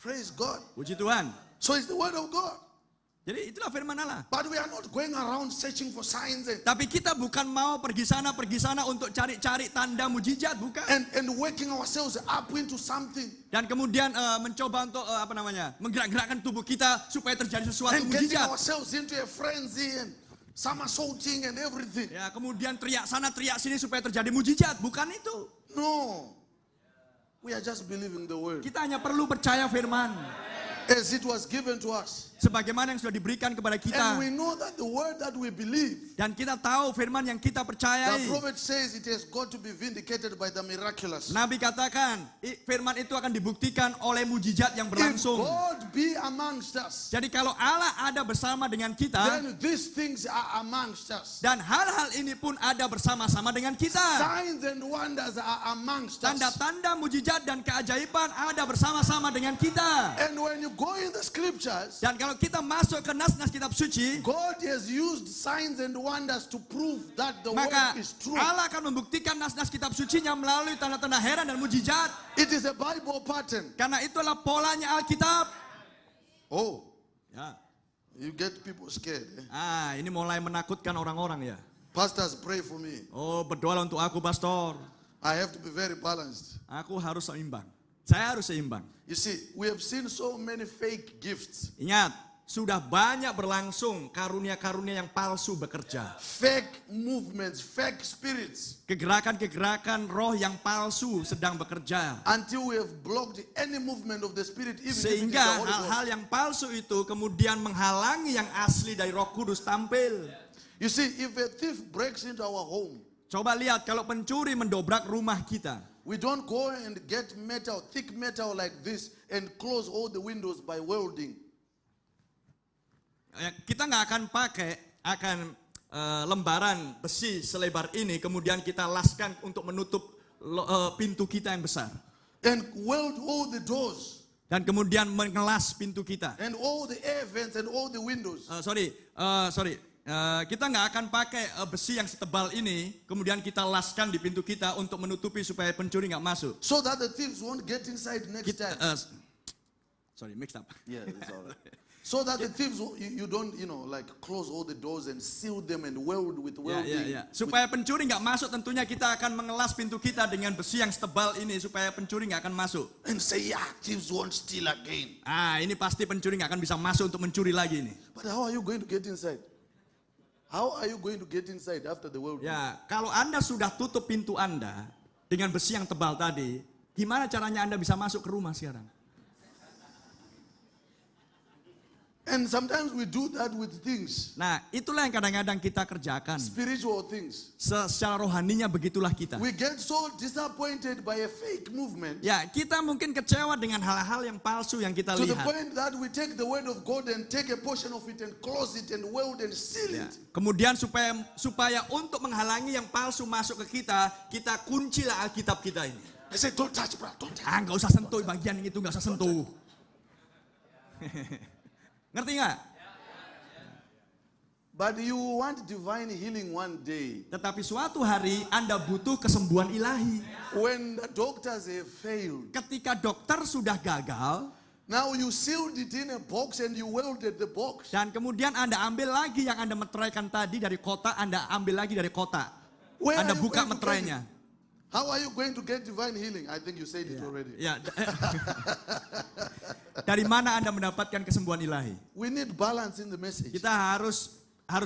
Praise God. Puji Tuhan. So it's the word of God. Jadi itulah firman Allah. But we are not going around searching for signs Tapi kita bukan mau pergi sana untuk cari-cari tanda mujizat, bukan. and working ourselves up into something. Dan kemudian mencoba untuk menggerak-gerakkan tubuh kita supaya terjadi sesuatu And getting mujizat. ourselves into a frenzy and somersaulting and everything. Ya, kemudian teriak sana teriak sini supaya terjadi mujizat, bukan itu. No. We are just believing the word. Kita hanya perlu percaya firman As it was given to us. sebagaimana yang sudah diberikan kepada And kita. we know that the word that we believe, Dan kita tahu firman yang kita the percayai. prophet says it has got to be vindicated by the miraculous. Nabi katakan, firman itu akan dibuktikan oleh mujizat yang If berlangsung. God be amongst us, Jadi kalau Allah ada bersama dengan kita, then these things are amongst us. dan hal-hal ini pun ada bersama-sama dengan kita. Signs and wonders are amongst us. Tanda-tanda mujizat dan keajaiban ada bersama-sama dengan kita. And when you go in the scriptures, Dan kalau kita masuk ke nas-nas kitab suci, God has used signs and wonders to prove that the maka word is true. Allah akan membuktikan nas-nas kitab sucinya melalui tanda-tanda heran dan mujizat. It is a Bible pattern. Karena itulah polanya Alkitab. Oh, Ya. you get people scared. Ini mulai menakutkan orang-orang ya. Pastors, pray for me. Oh, berdoalah untuk aku, pastor. I have to be very balanced. Aku harus seimbang. Saya harus seimbang. You see, we have seen so many fake gifts, Ingat, sudah banyak berlangsung karunia-karunia yang palsu bekerja. fake movements, fake spirits, Kegerakan-kegerakan roh yang palsu sedang bekerja. until we have blocked any movement of the Spirit, even if it is the Sehingga Holy Ghost. hal-hal yang palsu itu kemudian menghalangi yang asli dari Roh Kudus tampil. You see, if a thief breaks into our home, Coba lihat kalau pencuri mendobrak rumah kita. we don't go and get metal, thick metal like this, and close all the windows by welding. Kita nggak akan pakai lembaran besi selebar ini kemudian kita laskan untuk menutup pintu kita yang besar. And weld all the doors, Dan kemudian mengelas pintu kita. and all the air vents, and all the windows. Kita nggak akan pakai besi yang setebal ini, kemudian kita laskan di pintu kita untuk menutupi supaya pencuri nggak masuk. So that the thieves won't get inside next time. Mixed up. Yeah, it's all right. So that the thieves, you don't, like close all the doors and seal them and weld with welding. Supaya pencuri nggak masuk, tentunya kita akan mengelas pintu kita dengan besi yang setebal ini supaya pencuri nggak akan masuk. And say, yeah, thieves won't steal again. Ini pasti pencuri nggak akan bisa masuk untuk mencuri lagi ini. But how are you going to get inside? How are you going to get inside after the welding? Ya, kalau Anda sudah tutup pintu Anda dengan besi yang tebal tadi, gimana caranya Anda bisa masuk ke rumah sekarang? And sometimes we do that with things, Nah, itulah yang kadang-kadang kita kerjakan. spiritual things. Secara rohaninya begitulah kita. We get so disappointed by a fake movement Ya, kita mungkin kecewa dengan hal-hal yang palsu yang kita to the lihat. point that we take the word of God and take a portion of it and close it and weld and seal Ya. it. Kemudian supaya untuk menghalangi yang palsu masuk ke kita kuncilah Alkitab kita ini. I say, don't touch, bro, don't touch. Nggak usah sentuh bagian itu, nggak usah sentuh. Ngerti nggak? But you want divine healing one day. Tetapi suatu hari Anda butuh kesembuhan ilahi. When the doctors have failed, Ketika dokter sudah gagal, now you sealed it in a box and you welded the box. dan kemudian Anda ambil lagi yang Anda meteraikan tadi dari kotak, Anda ambil lagi dari kotak. Where Anda are you buka going to get meterainya. it? How are you going to get divine healing? I think you said it already. Ya. Dari mana Anda mendapatkan kesembuhan ilahi? We need balance in the message. Kita harus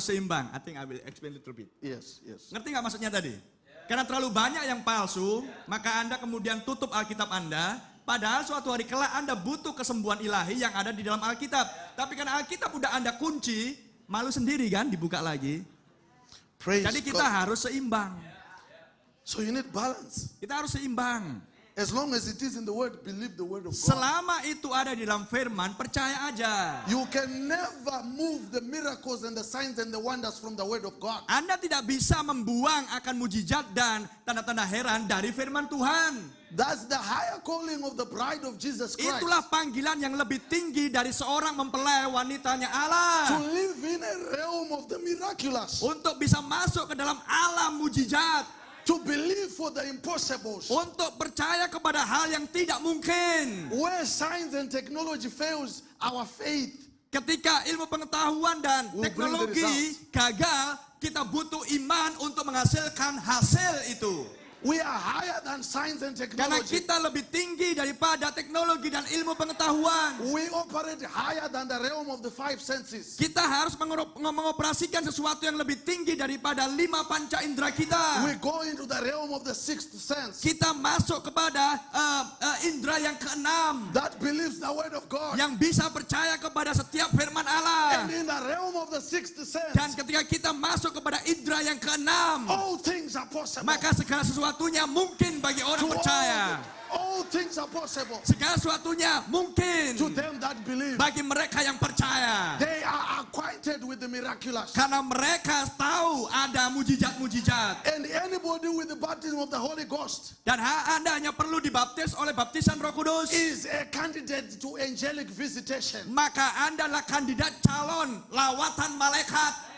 seimbang. I think I will explain it a bit. Yes, yes. Ngerti nggak maksudnya tadi? Karena terlalu banyak yang palsu, maka Anda kemudian tutup Alkitab Anda. Padahal suatu hari kelak Anda butuh kesembuhan ilahi yang ada di dalam Alkitab. Tapi karena Alkitab udah Anda kunci, malu sendiri kan dibuka lagi. Praise Jadi kita God. harus seimbang. So you need balance. Kita harus seimbang. As long as it is in the word, believe the word of God. Selama itu ada di dalam firman, percaya aja. You can never move the miracles and the signs and the wonders from the word of God. Anda tidak bisa membuang akan mujizat dan tanda-tanda heran dari firman Tuhan. That's the higher calling of the bride of Jesus Christ. Itulah panggilan yang lebih tinggi dari seorang mempelai wanitanya To Allah. live in a realm of the miraculous. Untuk bisa masuk ke dalam alam mujizat. To believe for the impossibles. Untuk percaya kepada hal yang tidak mungkin. Where science and technology fails, our faith. Ketika ilmu pengetahuan dan Will bring the teknologi gagal, kita butuh iman untuk menghasilkan hasil itu. We are higher than science and Karena technology. kita lebih tinggi daripada teknologi dan ilmu pengetahuan. We operate higher than the realm of the five senses. Kita harus mengoperasikan sesuatu yang lebih tinggi daripada 5 panca indera kita. We go into the realm of the sixth sense. Kita masuk kepada indera yang keenam. That believes the word of God. Yang bisa percaya kepada setiap firman Allah. And in the realm of the sixth sense, Dan ketika kita masuk kepada indera yang keenam, all things are possible. maka segala sesuatunya mungkin bagi orang To percaya. all things are possible Segala sesuatunya mungkin to them that believe. bagi mereka yang percaya. They are acquainted with the miraculous. Karena mereka tahu ada mujizat-mujizat. And anybody with the baptism of the Holy Ghost Dan Anda hanya perlu dibaptis oleh baptisan Roh Kudus. is a candidate to angelic visitation. Maka Anda adalah kandidat calon lawatan malaikat.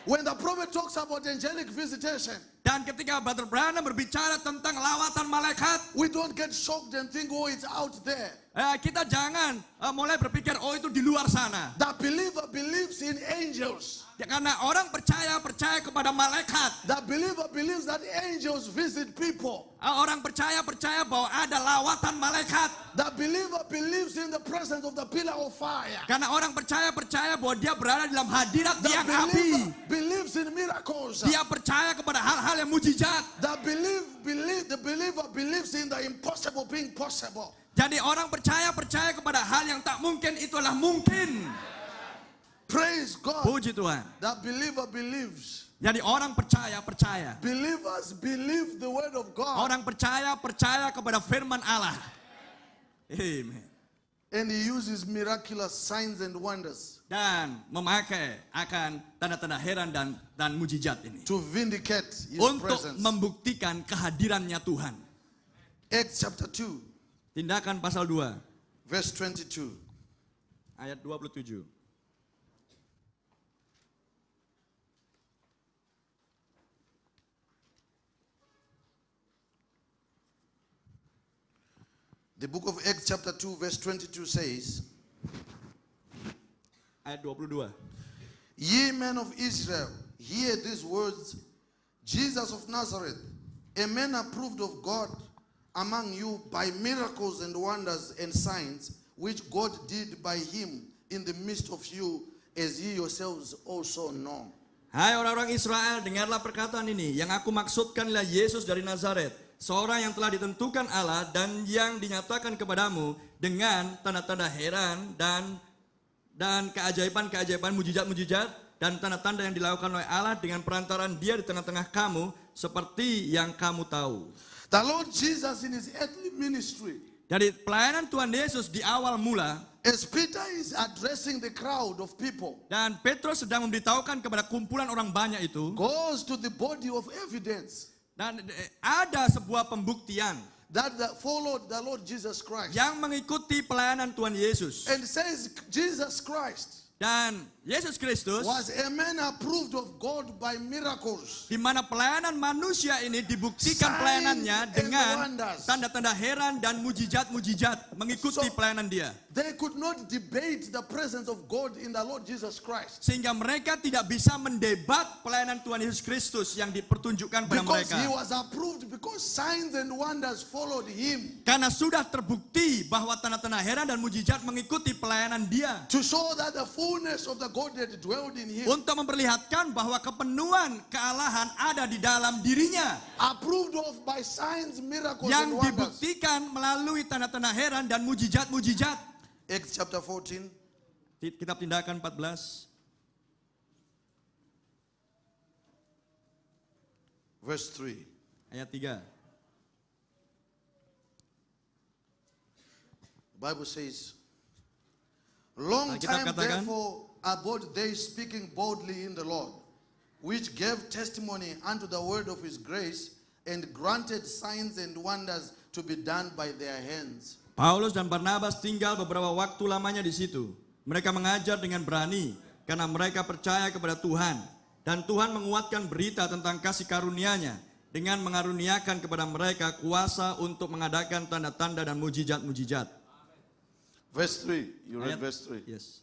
When the prophet talks about angelic visitation, Dan ketika Brother Branham berbicara tentang lawatan malaikat, we don't get shocked and think, oh, it's out there. kita jangan mulai berpikir, oh itu di luar sana. The believer believes in angels. Ya, karena orang percaya kepada malaikat. The believer believes that angels visit people. Orang percaya bahwa ada lawatan malaikat. The believer believes in the presence of the pillar of fire. Karena orang percaya bahwa dia berada dalam hadirat The tiang api. believer believes in miracles. Dia percaya kepada hal-hal yang mujizat. The believer believes in the impossible being possible. Jadi orang percaya kepada hal yang tak mungkin itulah mungkin. Praise God. Puji Tuhan. The believer believes. Jadi orang percaya. Believers believe the word of God. Orang percaya kepada firman Allah. Amen. And he uses miraculous signs and wonders Dan memakai akan tanda-tanda heran dan mujizat ini. to vindicate his Untuk presence. membuktikan kehadirannya Tuhan. Acts chapter 2, Tindakan pasal 2. verse 22. Ayat 27. The book of Acts chapter 2 verse 22 says, Ayat 22. Ye men of Israel, hear these words, Jesus of Nazareth, a man approved of God among you by miracles and wonders and signs, which God did by him in the midst of you, as ye yourselves also know. Hai orang-orang Israel, dengarlah perkataan ini. Yang aku maksudkanlah Yesus dari Nazaret, seorang yang telah ditentukan Allah dan yang dinyatakan kepadamu dengan tanda-tanda heran dan keajaiban-keajaiban, mujizat-mujizat dan tanda-tanda yang dilakukan oleh Allah dengan perantaraan Dia di tengah-tengah kamu, seperti yang kamu tahu. The Lord Jesus in his earthly ministry, Jadi pelayanan Tuhan Yesus di awal mula, as Peter is addressing the crowd of people, dan Petrus sedang memberitahukan kepada kumpulan orang banyak itu, goes to the body of evidence dan ada sebuah pembuktian that followed the Lord Jesus Christ. yang mengikuti pelayanan Tuhan Yesus. And says Jesus Christ Dan Yesus Kristus, was a man approved of God by miracles. di mana pelayanan manusia ini dibuktikan Signs pelayanannya and dengan wonders. tanda-tanda heran dan mujizat-mujizat mengikuti So- pelayanan Dia. They could not debate the presence of God in the Lord Jesus Christ Sehingga mereka tidak bisa mendebat pelayanan Tuhan Yesus Kristus yang dipertunjukkan pada because mereka. he was approved, because signs and wonders followed him Karena sudah terbukti bahwa tanda-tanda heran dan mujizat mengikuti pelayanan Dia. to show that the fullness of the Godhead dwelled in him. Untuk memperlihatkan bahwa kepenuhan kealahan ada di dalam dirinya. Approved of by signs, miracles, Yang and wonders. dibuktikan melalui tanda-tanda heran dan mujizat-mujizat. Acts chapter 14, Kitab Tindakan 14 verse 3. ayat 3. Bible says, long Alkitab time katakan, therefore abode they speaking boldly in the Lord, which gave testimony unto the word of his grace, and granted signs and wonders to be done by their hands. Paulus dan Barnabas tinggal beberapa waktu lamanya di situ. Mereka mengajar dengan berani karena mereka percaya kepada Tuhan. Dan Tuhan menguatkan berita tentang kasih karunia-Nya dengan mengaruniakan kepada mereka kuasa untuk mengadakan tanda-tanda dan mujizat-mujizat. Verse 3, you read Ayat- verse 3. Yes.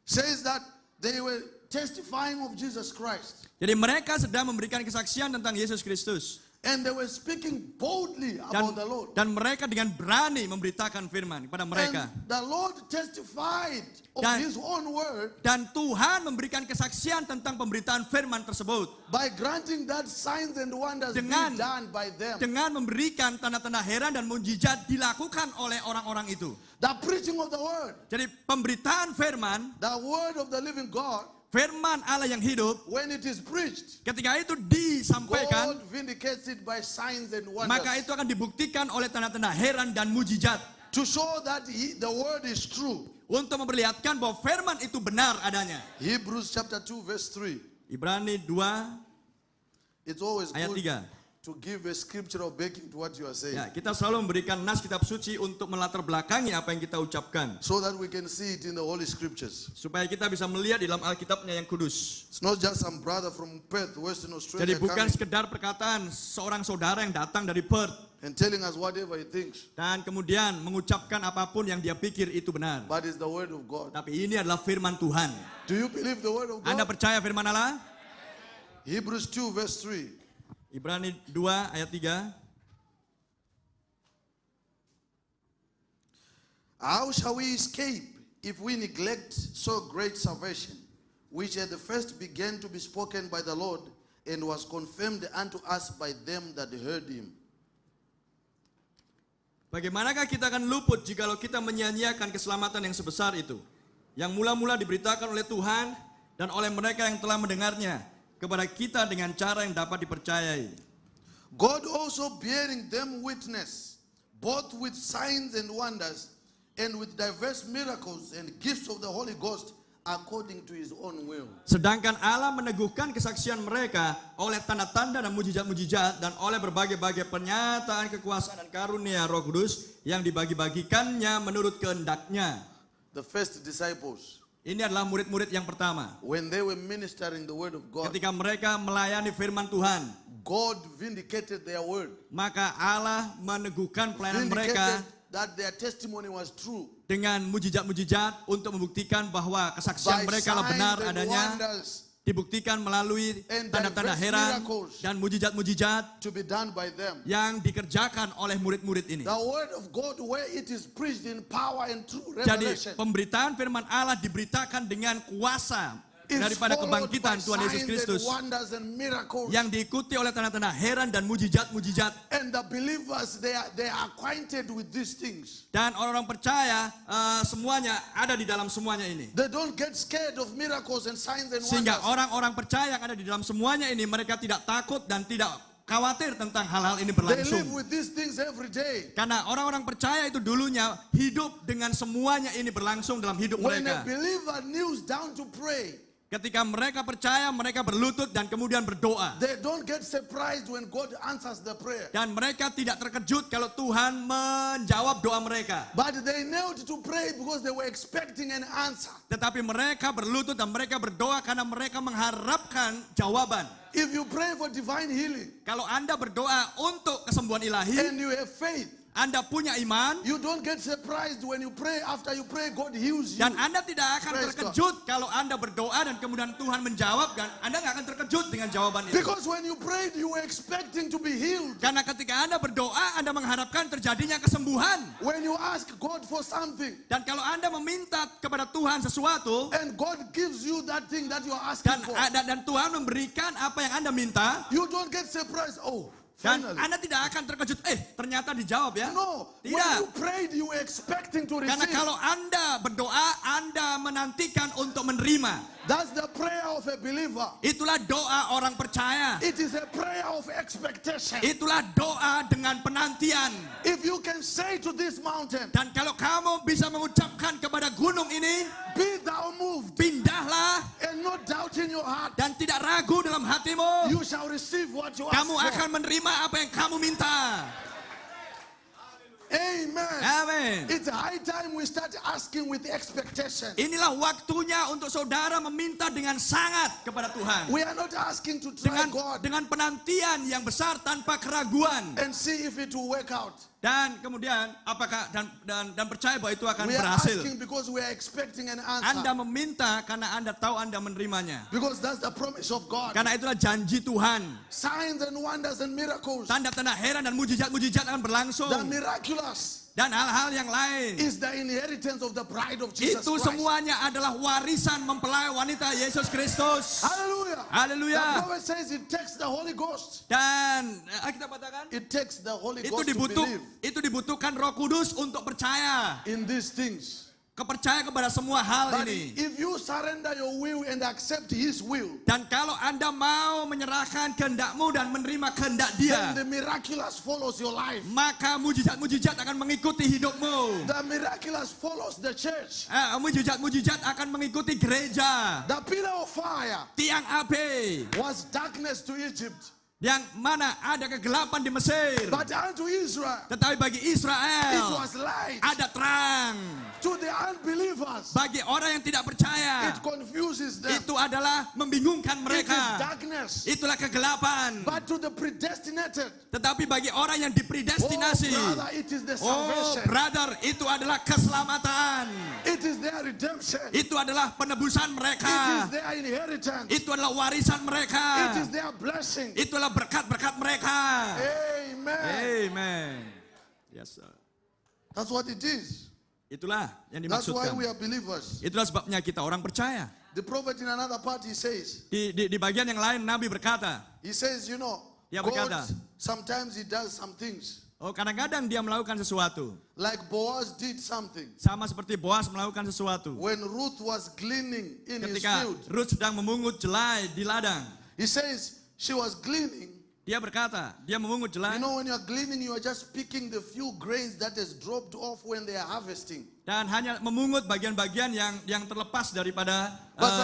Says that they were testifying of Jesus Christ. Jadi mereka sedang memberikan kesaksian tentang Yesus Kristus. And they were speaking boldly about the Lord. Dan mereka dengan berani memberitakan firman kepada mereka. And the Lord testified of Dan- his own word Dan Tuhan memberikan kesaksian tentang pemberitaan firman tersebut. by granting that signs and wonders be Dengan- done by them. Dengan memberikan tanda-tanda heran dan mujizat dilakukan oleh orang-orang itu. The preaching of the word, Jadi pemberitaan firman, the word of the living God, firman Allah yang hidup, when it is preached, ketika itu disampaikan, God vindicates it by signs and maka wonders itu akan dibuktikan oleh tanda-tanda heran dan mujizat. to show that the word is true. Untuk memperlihatkan bahwa firman itu benar adanya. Hebrews chapter 2 verse 3. Ibrani 2 It's always ayat good 3. to give a scriptural backing to what you are saying, Ya, kita selalu memberikan nas kitab suci untuk melatar belakangi apa yang kita ucapkan. so that we can see it in the Holy Scriptures. Supaya kita bisa melihat di dalam Alkitabnya yang kudus. It's not just some brother from Perth, Western Australia, Jadi bukan coming sekedar perkataan seorang saudara yang datang dari Perth. and telling us whatever he thinks, Dan kemudian mengucapkan apapun yang dia pikir itu benar. but it's the word of God. Tapi ini adalah firman Tuhan. Do you believe the word of Anda God? percaya firman Allah? Hebrews 2 verse 3. Ibrani 2 ayat 3. How shall we escape if we neglect so great salvation, which at the first began to be spoken by the Lord, and was confirmed unto us by them that heard him? Bagaimanakah kita akan luput jikalau kita menyia-nyiakan keselamatan yang sebesar itu, yang mula-mula diberitakan oleh Tuhan dan oleh mereka yang telah mendengarnya kepada kita dengan cara yang dapat dipercayai. God also bearing them witness, both with signs and wonders, and with diverse miracles and gifts of the Holy Ghost, according to his own will. Sedangkan Allah meneguhkan kesaksian mereka oleh tanda-tanda dan mujizat-mujizat dan oleh berbagai-bagai pernyataan kekuasaan dan karunia Roh Kudus yang dibagi-bagikannya menurut kehendak-Nya. The first disciples, Ini adalah murid-murid yang pertama. when they were ministering the word of God, Ketika mereka melayani firman Tuhan, God vindicated their word. maka Allah meneguhkan pelayanan mereka Vindicated that their testimony was true. dengan mujizat-mujizat untuk membuktikan bahwa kesaksian By mereka lah signs benar and adanya, wonders dibuktikan melalui and tanda-tanda diverse heran miracles dan mujizat-mujizat to be done by them. yang dikerjakan oleh murid-murid ini. The word of God, where it is preached in power and true Jadi revelation, pemberitaan firman Allah diberitakan dengan kuasa is daripada followed by kebangkitan Tuhan Yesus signs Kristus and wonders and miracles. yang diikuti oleh tanda-tanda heran dan mujizat-mujizat. And the believers, they are acquainted with these things. Dan orang-orang percaya semuanya ada di dalam semuanya ini. They don't get scared of miracles and signs and Sehingga wonders. orang-orang percaya yang ada di dalam semuanya ini mereka tidak takut dan tidak khawatir tentang hal-hal ini They berlangsung. live with these things every day. Karena orang-orang percaya itu dulunya hidup dengan semuanya ini berlangsung dalam hidup When mereka. a believer kneels down to pray, Ketika mereka percaya, mereka berlutut dan kemudian berdoa. they don't get surprised when God answers the prayer. Dan mereka tidak terkejut kalau Tuhan menjawab doa mereka. But they knelt to pray because they were expecting an answer. Tetapi mereka berlutut dan mereka berdoa karena mereka mengharapkan jawaban. If you pray for divine healing Kalau Anda berdoa untuk kesembuhan ilahi, and you have faith, Anda punya iman, you don't get surprised when you pray. After you pray, God heals you. dan Anda tidak akan Praise terkejut kalau Anda berdoa dan kemudian Tuhan menjawab, dan Anda nggak akan terkejut dengan jawaban itu. Because when you prayed, you were expecting to be healed. Karena ketika Anda berdoa, Anda mengharapkan terjadinya kesembuhan. When you ask God for something Dan kalau Anda meminta kepada Tuhan sesuatu, and God gives you that thing that you are asking dan for, Tuhan memberikan apa yang Anda minta, you don't get surprised. Oh, Dan Finally. Anda tidak akan terkejut, ternyata dijawab ya. No, when Tidak. you prayed, you were expecting to Karena receive. kalau Anda berdoa, Anda menantikan untuk menerima. That's the prayer of a believer. Itulah doa orang percaya. It is a prayer of expectation. Itulah doa dengan penantian. If you can say to this mountain, Dan kalau kamu bisa mengucapkan kepada gunung ini, be thou moved, pindahlah and not doubt in your heart, dan tidak ragu dalam hatimu, you shall receive what you ask kamu for. akan menerima apa yang kamu minta. Amen. Amin. It's high time we start asking with expectation. Inilah waktunya untuk saudara meminta dengan sangat kepada Tuhan. We are not asking to try God Dengan penantian yang besar tanpa keraguan. and see if it will work out. Dan kemudian apakah dan percaya bahwa itu akan We are berhasil. asking because we are expecting an Anda answer. meminta karena Anda tahu Anda menerimanya. Because that's the promise of God. Karena itulah janji Tuhan. Signs and wonders and miracles. Tanda-tanda heran dan mujizat-mujizat akan berlangsung. The miraculous Dan hal-hal yang lain. is the inheritance of the bride of Jesus Itu Christ. semuanya adalah warisan mempelai wanita Yesus Kristus. Hallelujah. Haleluya. The prophet says it takes the Holy Ghost. Dan kita katakan It takes the Holy itu Ghost to believe dibutuhkan Roh Kudus untuk percaya. in these things. Kepercaya kepada semua hal But ini. if you surrender your will and accept His will, Dan kalau Anda mau menyerahkan kehendakmu dan menerima kehendak then Dia, the miraculous follows your life. maka mujizat-mujizat akan mengikuti hidupmu. The miraculous follows the church. Mujizat-mujizat akan mengikuti gereja. The pillar of fire Tiang api was darkness to Egypt, yang mana ada kegelapan di Mesir. but unto Israel Tetapi bagi it Israel was light. ada terang. To the unbelievers, Bagi orang yang tidak percaya, it confuses them. itu adalah membingungkan It is mereka. darkness. Itulah kegelapan. But to the predestinated, Tetapi bagi orang yang oh dipredestinasi, brother, it is the oh salvation. brother, itu adalah keselamatan. It is their redemption. Itu adalah penebusan It mereka. is their inheritance. Itu adalah warisan mereka. It is their blessing. Itulah berkat-berkat mereka. Amen. Amen. Yes, sir. That's what it is. Itulah yang That's why dimaksudkan. we are believers. Itulah sebabnya kita orang percaya. The prophet in another part, he says, Di bagian yang lain Nabi berkata, you know, Dia God, berkata, sometimes he does some things. oh kadang-kadang dia melakukan sesuatu. Like Boaz did something. Sama seperti Boas melakukan sesuatu. When Ruth was gleaning in his Ketika field, Ruth sedang memungut jelai di ladang. he says she was gleaning. Dia berkata, dia memungut jelai. You know, when you're gleaning, you are just picking the few grains that is dropped off when they are harvesting. Dan hanya memungut bagian-bagian yang terlepas daripada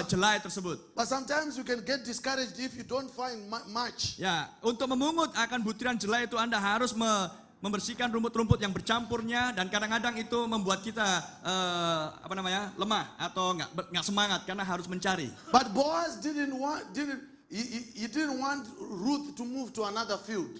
jelai tersebut. But sometimes you can get discouraged if you don't find much. Ya, untuk memungut akan butiran jelai itu Anda harus membersihkan rumput-rumput yang bercampurnya, dan kadang-kadang itu membuat kita lemah atau nggak semangat karena harus mencari. But Boaz didn't want Ruth to move to another field.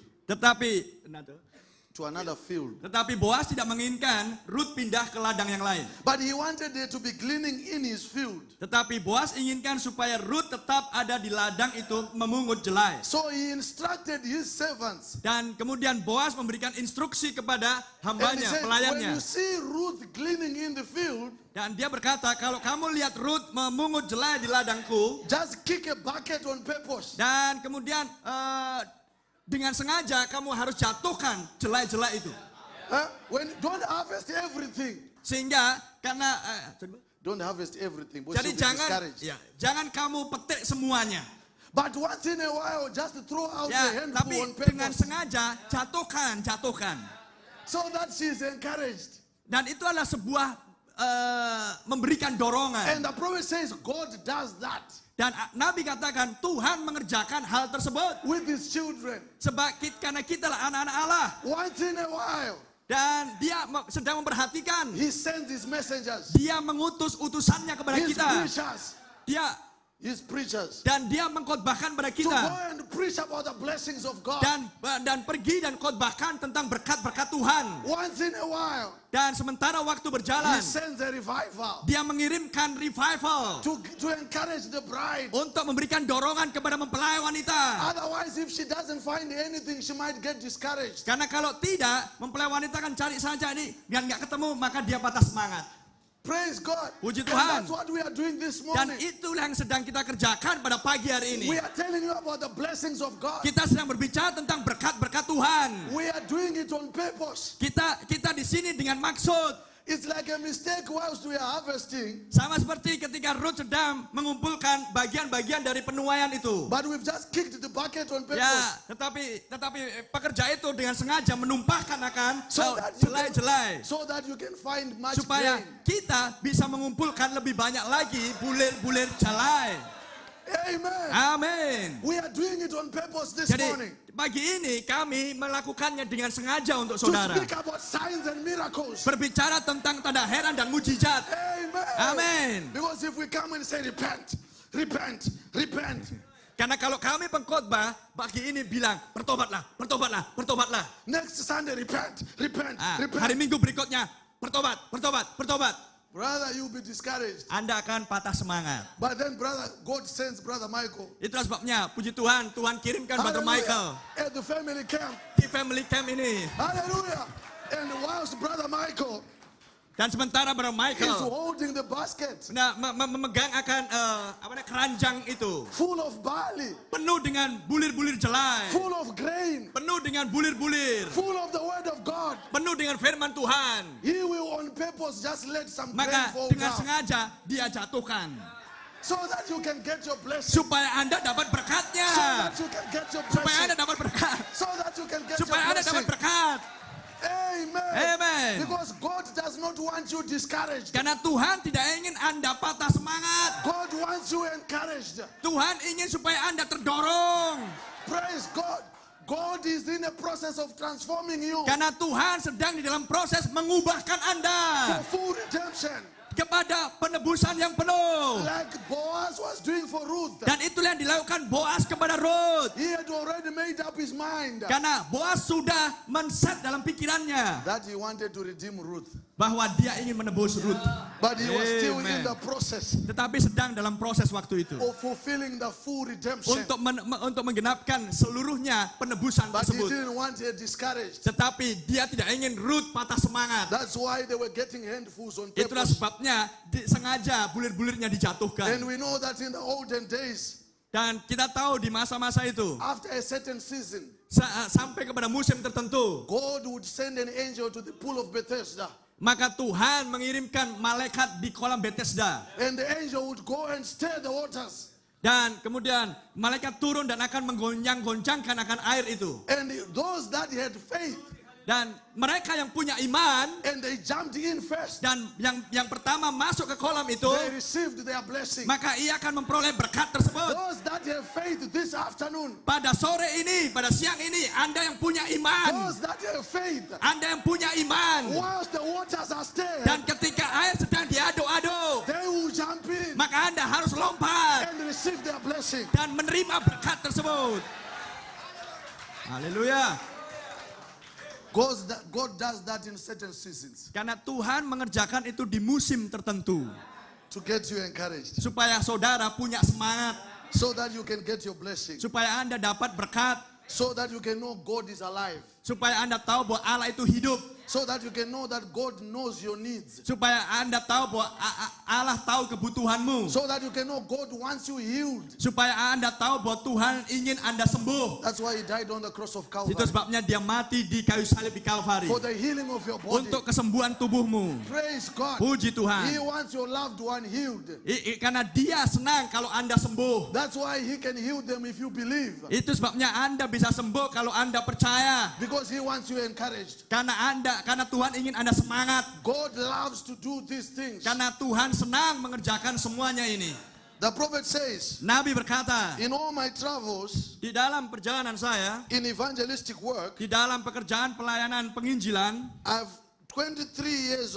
Tetapi Boas tidak menginginkan Ruth pindah ke ladang yang lain. But he wanted her to be gleaning in his field. Tetapi Boas inginkan supaya Ruth tetap ada di ladang itu memungut jelai. So he instructed his servants. Dan kemudian Boas memberikan instruksi kepada And he hambanya, said, when pelayannya. you see Ruth gleaning in the field, Dan dia berkata, kalau kamu lihat Ruth memungut jelai di ladangku, just kick a bucket on purpose. dan kemudian dengan sengaja kamu harus jatuhkan jelai-jelai itu. Don't harvest everything. Sehingga karena Don't harvest everything. Because jadi you'll be discouraged. jangan kamu petik semuanya. But once in a while, just throw out the Ya, handful tapi on dengan purpose. sengaja jatuhkan. So that she is encouraged. Dan itu adalah sebuah memberikan dorongan. And the prophet says God does that Dan Nabi katakan Tuhan mengerjakan hal tersebut with his children. sebab karena kita lah anak-anak Allah. Once in a while, Dan dia sedang memperhatikan. he sends his messengers, Dia mengutus utusannya kepada his kita. preachers, his preachers, Dan dia mengkhotbahkan kepada to kita. go and preach about the blessings of God. Dan pergi dan khotbahkan tentang berkat-berkat Tuhan. Once in a while, Dan sementara waktu he berjalan, sends a revival dia mengirimkan revival to encourage the bride. untuk memberikan dorongan kepada mempelai wanita. Otherwise, if she doesn't find anything, she might get discouraged. Karena kalau tidak, mempelai wanita akan cari saja ini, dan nggak ketemu, maka dia patah semangat. Praise God. Puji And Tuhan. that's what we are doing this Dan morning. itulah yang sedang kita kerjakan pada pagi hari ini. We are telling you about the blessings of God. Kita sedang berbicara tentang berkat-berkat Tuhan. We are doing it on purpose. Kita di sini dengan maksud. It's like a mistake whilst we are harvesting, Sama seperti ketika Ruth sedang mengumpulkan bagian-bagian dari penuaian itu. but we've just kicked the bucket on purpose. Ya, tetapi pekerja itu dengan sengaja menumpahkan akan So that you can- jelai-jelai. So that you can find much Supaya grain. kita bisa mengumpulkan lebih banyak lagi bulir-bulir jelai. Amen. Amin. We are doing it on purpose this Jadi morning pagi ini kami melakukannya dengan sengaja untuk to saudara. speak about signs and miracles. Berbicara tentang tanda heran dan mujizat. Amen. Amin. Because if we come and say repent, repent, repent, Karena kalau kami pengkhotbah pagi ini bilang bertobatlah, bertobatlah, bertobatlah. next Sunday repent, repent, repent. Hari Minggu berikutnya bertobat, bertobat, bertobat. Brother, you'll be discouraged. Anda akan patah semangat. But then, brother, God sends Brother Michael. Itulah sebabnya puji Tuhan, Tuhan kirimkan Brother Michael At the family camp. di family camp ini. Hallelujah. And whilst Brother Michael Dan sementara Brother is Michael holding the basket memegang akan keranjang itu full of barley, penuh dengan bulir-bulir jelai, full of grain, penuh dengan bulir-bulir, full of the word of God, penuh dengan firman Tuhan. he will on purpose just let some grain Maka fall dengan down sengaja dia jatuhkan so that you can get your blessing. supaya Anda dapat berkatnya, So that you can get your supaya Anda blessing. dapat berkat, So that you can get supaya your Anda dapat blessing. berkat. Amen. Amen. Because God does not want you discouraged. Karena Tuhan tidak ingin Anda patah semangat. God wants you encouraged. Tuhan ingin supaya Anda terdorong. Praise God. God is in a process of transforming you Karena Tuhan sedang di dalam proses mengubahkan Anda for full redemption. kepada penebusan yang penuh. Like Boaz was doing for Ruth. Dan itulah yang dilakukan Boaz kepada Ruth. He had already made up his mind Karena Boaz sudah men-set dalam pikirannya that he wanted to redeem Ruth. bahwa dia ingin menebus Ruth. But he was still Amen. in the process Tetapi sedang dalam proses waktu itu of fulfilling the full redemption. untuk menggenapkan seluruhnya penebusan But he tersebut. didn't want her discouraged. Tetapi dia tidak ingin Ruth patah semangat. That's why they were getting handfuls on Itulah purpose. sebabnya sengaja bulir-bulirnya dijatuhkan. And we know that in the olden days, Dan kita tahu di masa-masa itu after a certain season, sampai kepada musim tertentu, God would send an angel to the pool of Bethesda. maka Tuhan mengirimkan malaikat di kolam Bethesda. And the angel would go and stir the waters. Dan kemudian malaikat turun dan akan menggoncang-goncangkan akan air itu. And those that had faith, Dan mereka yang punya iman and they jumped in first, dan yang pertama masuk ke kolam itu, they received their blessing. maka ia akan memperoleh berkat tersebut. Those that have faith this afternoon, Pada sore ini, pada siang ini, Anda yang punya iman, those that have faith, Anda yang punya iman, whilst the waters are stirred, dan ketika air sedang diaduk-aduk, they will jump in maka Anda harus lompat and receive their blessing. dan menerima berkat tersebut. Haleluya. God does that in certain seasons Karena Tuhan mengerjakan itu di musim tertentu to get you encouraged, supaya saudara punya semangat, so that you can get your blessing, supaya Anda dapat berkat, so that you can know God is alive, supaya Anda tahu bahwa Allah itu hidup, so that you can know that God knows your needs, supaya Anda tahu bahwa Allah tahu kebutuhanmu, so that you can know God wants you healed. supaya Anda tahu bahwa Tuhan ingin Anda sembuh. That's why he died on the cross of Itu Calvary, sebabnya dia mati di kayu salib di Kalvari for the healing of your body. untuk kesembuhan tubuhmu. Praise God. Puji He Tuhan. wants your loved one healed. Karena dia senang kalau Anda sembuh. That's why he can heal them if you believe, Itu sebabnya Anda bisa sembuh kalau Anda percaya. because he wants you encouraged. Karena Tuhan ingin Anda semangat. God loves to do these things. Karena Tuhan senang mengerjakan semuanya ini. The prophet says, Nabi berkata, in all my travels, di dalam perjalanan saya, in evangelistic work, di dalam pekerjaan pelayanan penginjilan, I've 23 years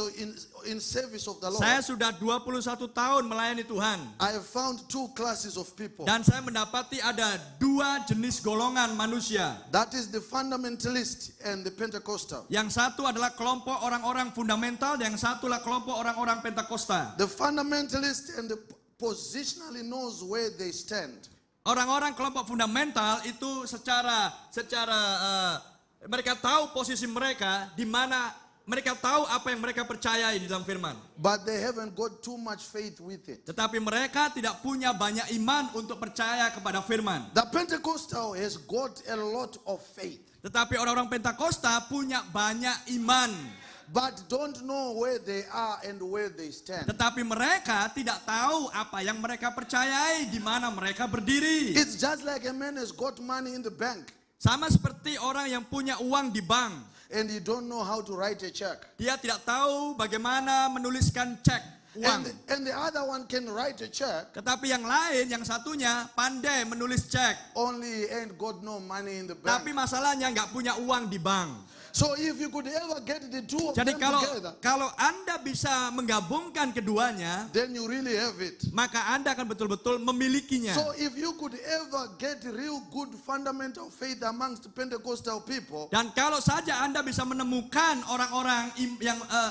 in service of the Lord. saya sudah 21 tahun melayani Tuhan. I have found two classes of people. Dan saya mendapati ada dua jenis golongan manusia. That is the fundamentalist and the Pentecostal. Yang satu adalah kelompok orang-orang fundamental, dan yang satu adalah kelompok orang-orang Pentakosta. The fundamentalist and the positionally knows where they stand. Orang-orang kelompok fundamental itu secara mereka tahu posisi mereka di mana mereka tahu apa yang mereka percayai di dalam firman. but they haven't got too much faith with it. Tetapi mereka tidak punya banyak iman untuk percaya kepada firman. The Pentecostal has got a lot of faith, Tetapi orang-orang Pentakosta punya banyak iman. but don't know where they are and where they stand. Tetapi mereka tidak tahu apa yang mereka percayai, di mana mereka berdiri. It's just like a man has got money in the bank Sama seperti orang yang punya uang di bank. and he don't know how to write a check. Dia tidak tahu bagaimana menuliskan cek uang. And the other one can write a check, Tetapi yang lain, yang satunya pandai menulis cek. only he ain't got no money in the Tapi bank. masalahnya nggak punya uang di bank. So if you could ever get the two of Jadi them together, kalau Anda bisa menggabungkan keduanya, then you really have it. maka Anda akan betul-betul memilikinya. So if you could ever get real good fundamental faith amongst Pentecostal people, Dan kalau saja Anda bisa menemukan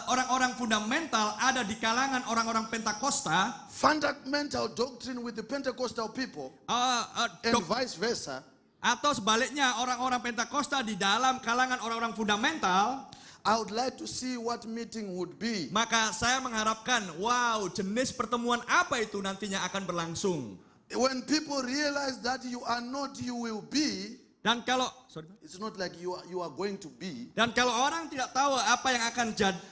orang-orang fundamental ada di kalangan orang-orang Pentakosta, fundamental doctrine with the Pentecostal people, and dok- vice versa, atau sebaliknya orang-orang Pentakosta di dalam kalangan orang-orang fundamental, I would like to see what meeting would be. maka saya mengharapkan, wow, jenis pertemuan apa itu nantinya akan berlangsung. When people realize that you are not, you will be. Dan kalau It's not like you are going to be, dan kalau orang tidak tahu apa yang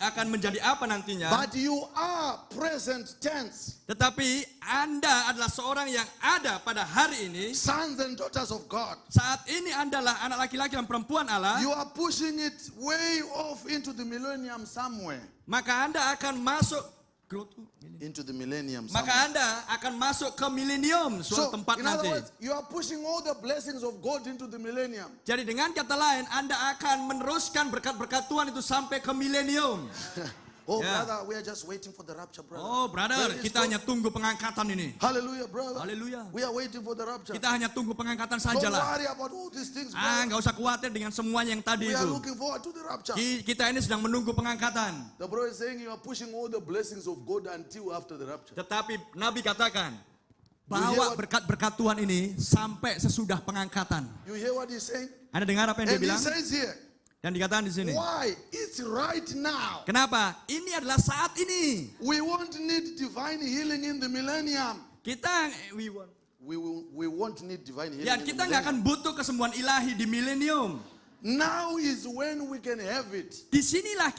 akan menjadi apa nantinya, but you are present tense, tetapi Anda adalah seorang yang ada pada hari ini. sons and daughters of God. Saat ini Anda adalah anak laki-laki dan perempuan Allah. You are pushing it way off into the millennium somewhere. Maka Anda akan masuk Into the millennium maka somewhere. Anda akan masuk ke milenium, suatu So, tempat in other nanti. words, you are pushing all the blessings of God into the millennium. Jadi dengan kata lain, Anda akan meneruskan berkat-berkat Tuhan itu sampai ke milenium. Oh, Yeah. brother, we are just waiting for the rapture, brother. Oh, brother, Praise kita God. hanya tunggu pengangkatan ini. Hallelujah, brother. Haleluya. We are waiting for the rapture. Kita hanya tunggu pengangkatan Don't sajalah. worry about all these things, brother. Nggak usah khawatir dengan semuanya yang tadi We are itu. looking forward to the rapture. Kita ini sedang menunggu pengangkatan. The brother is saying you are pushing all the blessings of God until after the rapture. Tetapi Nabi katakan, hear bawa what- berkat-berkat Tuhan ini sampai sesudah pengangkatan. You hear what he's saying? Anda dengar apa yang dia And he bilang? says here, Dan dikatakan di sini. why? It's right now. Kenapa? Ini adalah saat ini. We won't need divine healing in the millennium. Kita We won't need divine healing ya in the kita nggak akan millennium. butuh kesembuhan ilahi di milenium. Now is when we can have it. Disinilah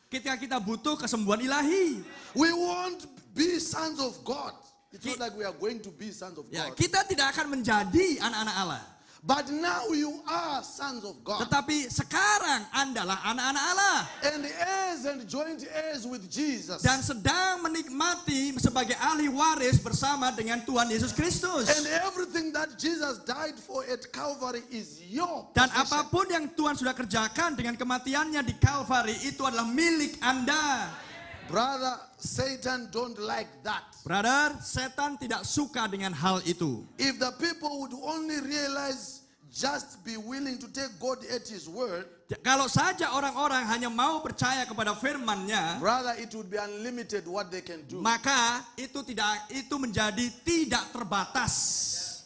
ketika kita butuh kesembuhan ilahi. We won't be sons of God. It's not like we are going to be sons of Ya, God. kita tidak akan menjadi anak-anak Allah. But now you are sons of God. Tetapi sekarang Andalah anak-anak Allah. And heirs and joint heirs with Jesus. Dan sedang menikmati sebagai ahli waris bersama dengan Tuhan Yesus Kristus. And everything that Jesus died for at Calvary is your Dan possession. apapun yang Tuhan sudah kerjakan dengan kematiannya di Kalvari itu adalah milik Anda. Brother, Satan don't like that. Brother, setan tidak suka dengan hal itu. If the people would only realize, just be willing to take God at His word, Kalau saja orang-orang hanya mau percaya kepada firman-Nya, brother, it would be unlimited what they can do. maka itu menjadi tidak terbatas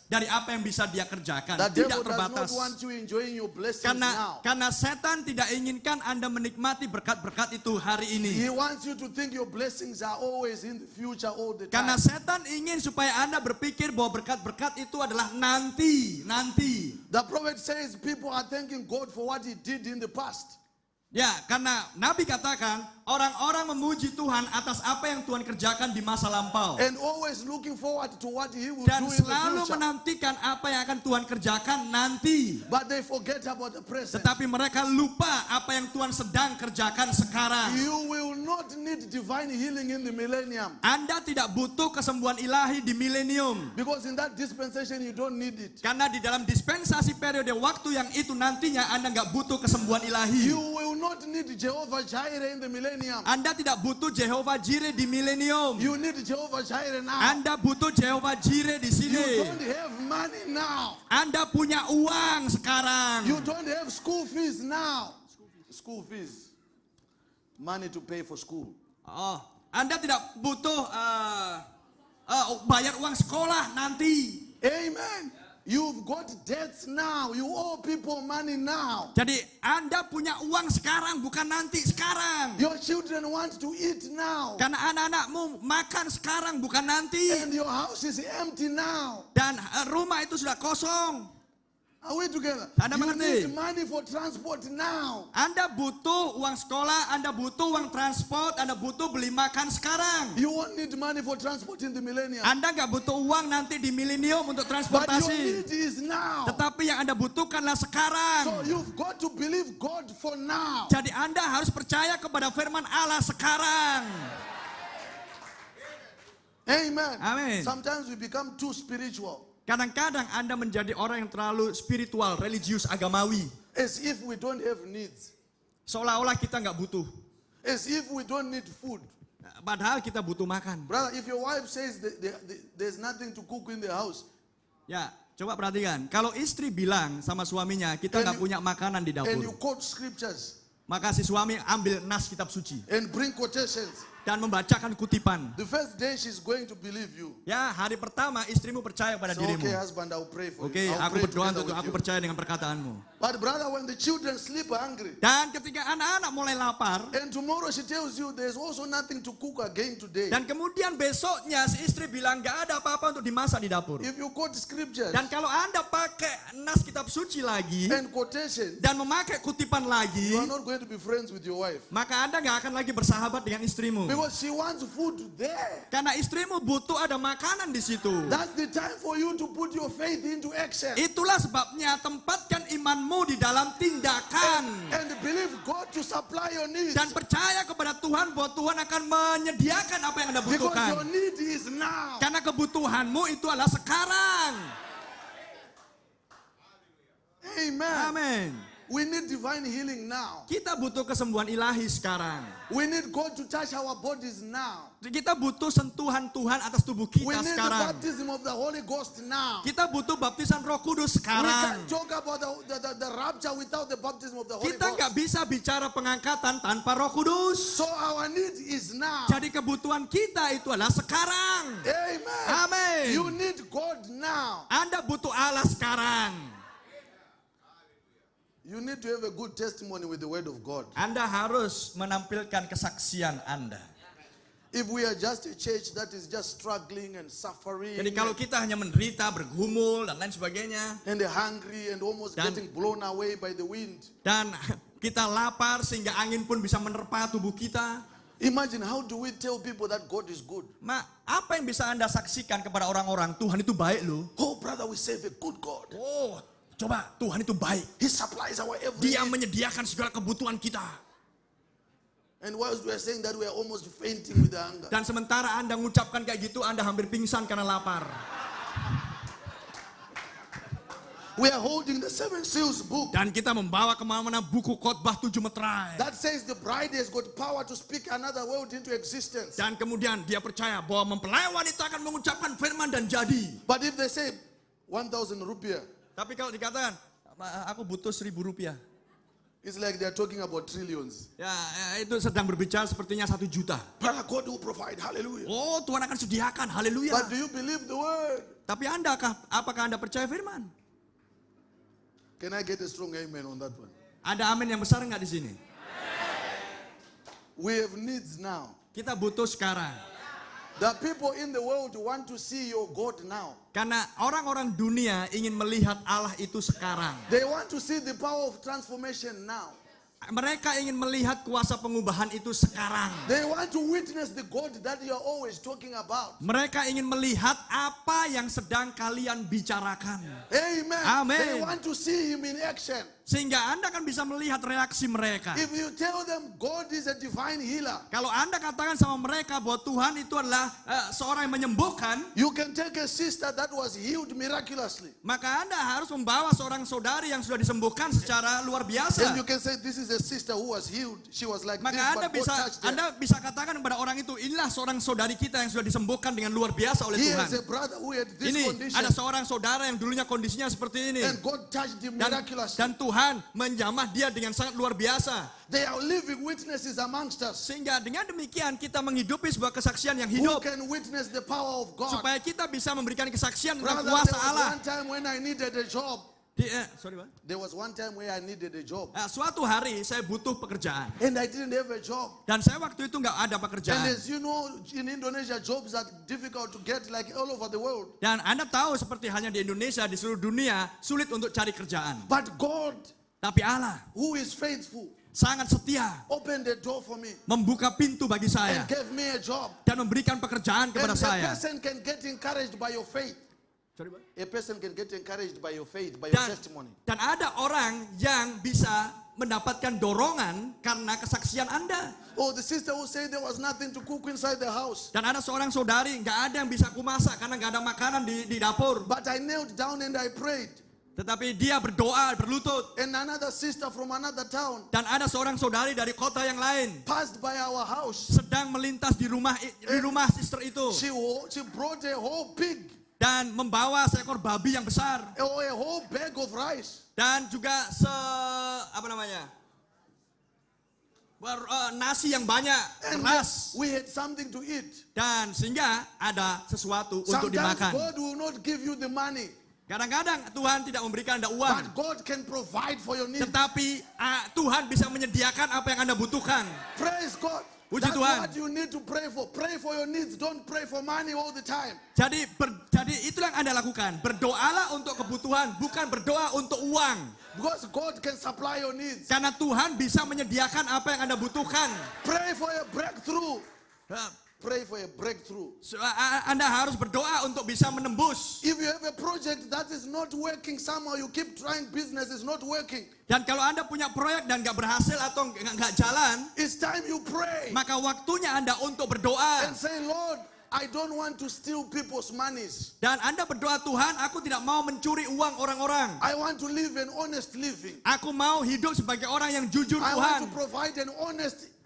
dari apa yang bisa dia kerjakan. The Tidak devil does terbatas. not want you enjoying your blessings now. Karena setan tidak inginkan Anda menikmati berkat-berkat itu hari He ini. wants you to think your blessings are always in the future all the Karena time. setan ingin supaya Anda berpikir bahwa berkat-berkat itu adalah nanti. The prophet says people are thanking God for what He did in the past. Ya, karena Nabi katakan orang-orang memuji Tuhan atas apa yang Tuhan kerjakan di masa lampau. And always looking forward to what He will Dan do in the selalu future. menantikan apa yang akan Tuhan kerjakan nanti. But they forget about the present. Tetapi mereka lupa apa yang Tuhan sedang kerjakan sekarang. You will not need divine healing in the millennium. Anda tidak butuh kesembuhan ilahi di milenium. Because in that dispensation you don't need it. Karena di dalam dispensasi periode waktu yang itu nantinya Anda nggak butuh kesembuhan ilahi. You will not need Jehovah Jireh in the millennium. Anda tidak butuh Jehovah Jireh di milenium. You need Jehovah Jireh now. Anda butuh Jehovah Jireh di You sini. don't have money now. Anda punya uang sekarang. You don't have school fees now. School fees. Money to pay for school. Oh, Anda tidak butuh bayar uang sekolah nanti. Amen. You've got debts now. You owe people money now. Jadi Anda punya uang sekarang, bukan nanti, sekarang. Your children want to eat now. Karena anak-anakmu makan sekarang, bukan nanti. And your house is empty now. Dan rumah itu sudah kosong. Are we together? Anda You mengerti? need money for transport now. Anda butuh uang sekolah, Anda butuh uang transport, Anda butuh beli makan sekarang. You won't need money for transport in the millennium. Anda nggak butuh uang nanti di milenium untuk But your transportasi. need is now. Tetapi yang Anda butuhkanlah sekarang. So you've got to believe God for now. Jadi Anda harus percaya kepada firman Allah sekarang. Amen. Amin. Sometimes we become too spiritual. Kadang-kadang Anda menjadi orang yang terlalu spiritual, religius, agamawi. As if we don't have needs. Seolah-olah kita nggak butuh. As if we don't need food. Padahal kita butuh makan. Brother, if your wife says that there's nothing to cook in the house, Ya, coba perhatikan. Kalau istri bilang sama suaminya, kita nggak punya makanan di and you dapur. quote scriptures Maka si suami ambil nas kitab suci and bring quotations, dan membacakan kutipan. the first day she's going to believe you. Ya, hari pertama istrimu percaya pada So, dirimu. okay, husband, I'll pray for Oke, you. I'll aku pray berdoa together untuk with aku you. percaya dengan perkataanmu. But brother, when the children sleep hungry, Dan ketika anak-anak mulai lapar, and tomorrow she tells you there's also nothing to cook again today. dan kemudian besoknya si istri bilang gak ada apa-apa untuk dimasak di dapur. If you quote scriptures Dan kalau Anda pakai nas kitab suci lagi and quotations, dan memakai kutipan lagi, you are not going to be friends with your wife. maka Anda gak akan lagi bersahabat dengan istrimu. Because she wants food there. Karena istrimu butuh ada makanan di situ. That's the time for you to put your faith into action. Itulah sebabnya tempatkan imanmu di dalam tindakan. And believe God to supply your needs. Dan percaya kepada Tuhan bahwa Tuhan akan menyediakan apa yang Anda Because butuhkan. your need is now. Karena kebutuhanmu itu adalah sekarang. Amen. Amin. We need divine healing now. Kita butuh kesembuhan ilahi sekarang. We need God to touch our bodies now. Kita butuh sentuhan Tuhan atas tubuh We kita need the sekarang. baptism of the Holy Ghost now. Kita butuh baptisan Roh Kudus We sekarang. can't talk about the rapture without the baptism of the Holy Kita nggak Ghost. bisa bicara pengangkatan tanpa Roh Kudus. So our need is now. Jadi kebutuhan kita itu adalah sekarang. Amen. Amin. You need God now. Anda butuh Allah sekarang. You need to have a good testimony with the word of God. Anda harus menampilkan kesaksian Anda. If we are just a church that is just struggling and suffering Jadi kalau kita hanya menderita, bergumul dan lain sebagainya, and hungry and almost Dan- getting blown away by the wind, dan kita lapar sehingga angin pun bisa menerpa tubuh kita, imagine how do we tell people that God is good? apa yang bisa Anda saksikan kepada orang-orang? Tuhan itu baik loh. Oh brother, we serve a good God. Oh, coba Tuhan itu baik. He supplies our every Dia need. menyediakan segala kebutuhan kita. And whilst we are saying that, we are almost fainting with the hunger. Dan sementara Anda mengucapkan kayak gitu, Anda hampir pingsan karena lapar. We are holding the seven seals book Dan kita membawa kemana-mana buku khotbah 7 meterai. that says the bride has got power to speak another world into existence. Dan kemudian dia percaya bahwa mempelai wanita akan mengucapkan firman dan jadi. But if they say 1,000 rupiah, Tapi kalau dikatakan, aku butuh 1.000 rupiah. it's like they are talking about trillions. Ya, itu sedang berbicara sepertinya 1 juta. But God will provide. Hallelujah. Oh, Tuhan akan sediakan. Haleluya. But do you believe the word? Tapi apakah Anda percaya firman? Can I get a strong amen on that one? Ada amin yang besar nggak di sini? We have needs now. Kita butuh sekarang. The people in the world want to see your God now. Karena orang-orang dunia ingin melihat Allah itu sekarang. They want to see the power of transformation now. Mereka ingin melihat kuasa pengubahan itu sekarang. They want to witness the God that you are always talking about. Mereka ingin melihat apa yang sedang kalian bicarakan. Amen. Amen. They want to see him in action. Sehingga Anda akan bisa melihat reaksi mereka. If you tell them God is a divine healer, Kalau Anda katakan sama mereka bahwa Tuhan itu adalah seorang yang menyembuhkan, you can take a sister that was healed miraculously. maka Anda harus membawa seorang saudari yang sudah disembuhkan secara luar biasa. And you can say this is a sister who was healed. She was like Maka this, Anda but God touched her. Anda bisa katakan kepada orang itu, inilah seorang saudari kita yang sudah disembuhkan dengan luar biasa oleh He Tuhan. has a brother who had this Ini condition, ada seorang saudara yang dulunya kondisinya seperti ini. and God touched him Dan miraculously. Tuhan Tuhan menjamah dia dengan sangat luar biasa. They are living witnesses amongst us. Sehingga dengan demikian kita menghidupi sebuah kesaksian yang Who hidup. can witness the power of God? Supaya kita bisa memberikan kesaksian tentang Brother, kuasa there was Allah. one time when I needed a job. Sorry, Pak. There was one time where I needed a job. Suatu hari saya butuh pekerjaan. And I didn't have a job. Dan saya waktu itu nggak ada And pekerjaan. as you know, in Indonesia, jobs are difficult to get like all over the world. Dan Anda tahu seperti halnya di Indonesia, di seluruh dunia, sulit untuk cari kerjaan. But God, Tapi Allah who is faithful, sangat setia, opened the door for me membuka pintu bagi saya and gave me a job. dan memberikan pekerjaan And kepada a saya. person can get encouraged by your faith. Sorry, Pak. A person can get encouraged by your faith, by your testimony. Dan ada orang yang bisa mendapatkan dorongan karena kesaksian Anda. Oh, the sister who said there was nothing to cook inside the house. Dan ada seorang saudari, nggak ada yang bisa kumasak karena nggak ada makanan di dapur. But I knelt down and I prayed. Tetapi dia berdoa, berlutut. And another sister from another town Dan ada seorang saudari dari kota yang lain passed by our house. sedang melintas di rumah sister itu. She brought a whole pig, Dan membawa seekor babi yang besar. or a whole bag of rice. Dan juga nasi yang banyak, And beras. we had something to eat. Dan sehingga ada sesuatu untuk Sometimes dimakan. God will not give you the money, Kadang-kadang Tuhan tidak memberikan Anda uang. but God can provide for your needs. Tetapi Tuhan bisa menyediakan apa yang Anda butuhkan. Praise God. Puji That's Tuhan. what you need to pray for. Pray for your needs. Don't pray for money all the time. Jadi itulah yang Anda lakukan. Berdoalah untuk kebutuhan, bukan berdoa untuk uang. Because God can supply your needs. Karena Tuhan bisa menyediakan apa yang Anda butuhkan. Pray for a breakthrough. Pray for a breakthrough. Anda harus berdoa untuk bisa menembus. If you have a project that is not working, somehow you keep trying, business is not working. Dan kalau Anda punya proyek dan nggak berhasil atau nggak jalan, It's time you pray maka waktunya Anda untuk berdoa. and say, Lord, I don't want to steal people's monies. Dan Anda berdoa, Tuhan, aku tidak mau mencuri uang orang-orang. I want to live an honest living. Aku mau hidup sebagai orang yang jujur, I Tuhan. want to provide an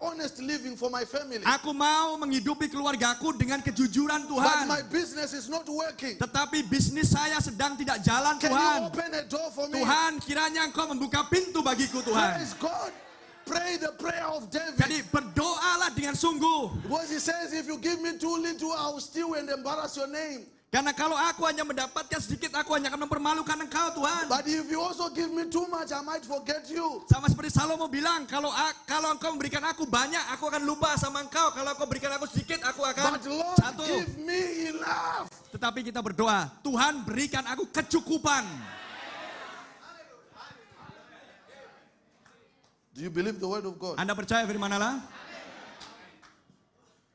honest living for my family. Aku mau menghidupi keluargaku dengan kejujuran, But Tuhan. my business is not working. Tetapi bisnis saya sedang tidak jalan, Can Tuhan. you open a door for me? Tuhan, kiranya Engkau membuka pintu bagiku, Tuhan. Praise God. Pray the prayer of David. Jadi berdoalah dengan sungguh. Because he says, if you give me too little, I will steal and embarrass your name. Karena kalau aku hanya mendapatkan sedikit, aku hanya akan mempermalukan Engkau, Tuhan. But if you also give me too much, I might forget you. Sama seperti Salomo bilang, kalau Engkau memberikan aku banyak, aku akan lupa sama Engkau. Kalau Engkau berikan aku sedikit, aku akan But Lord, jatuh. give me enough. Tetapi kita berdoa, Tuhan berikan aku kecukupan. Do you believe the word of God? Anda percaya firman Allah?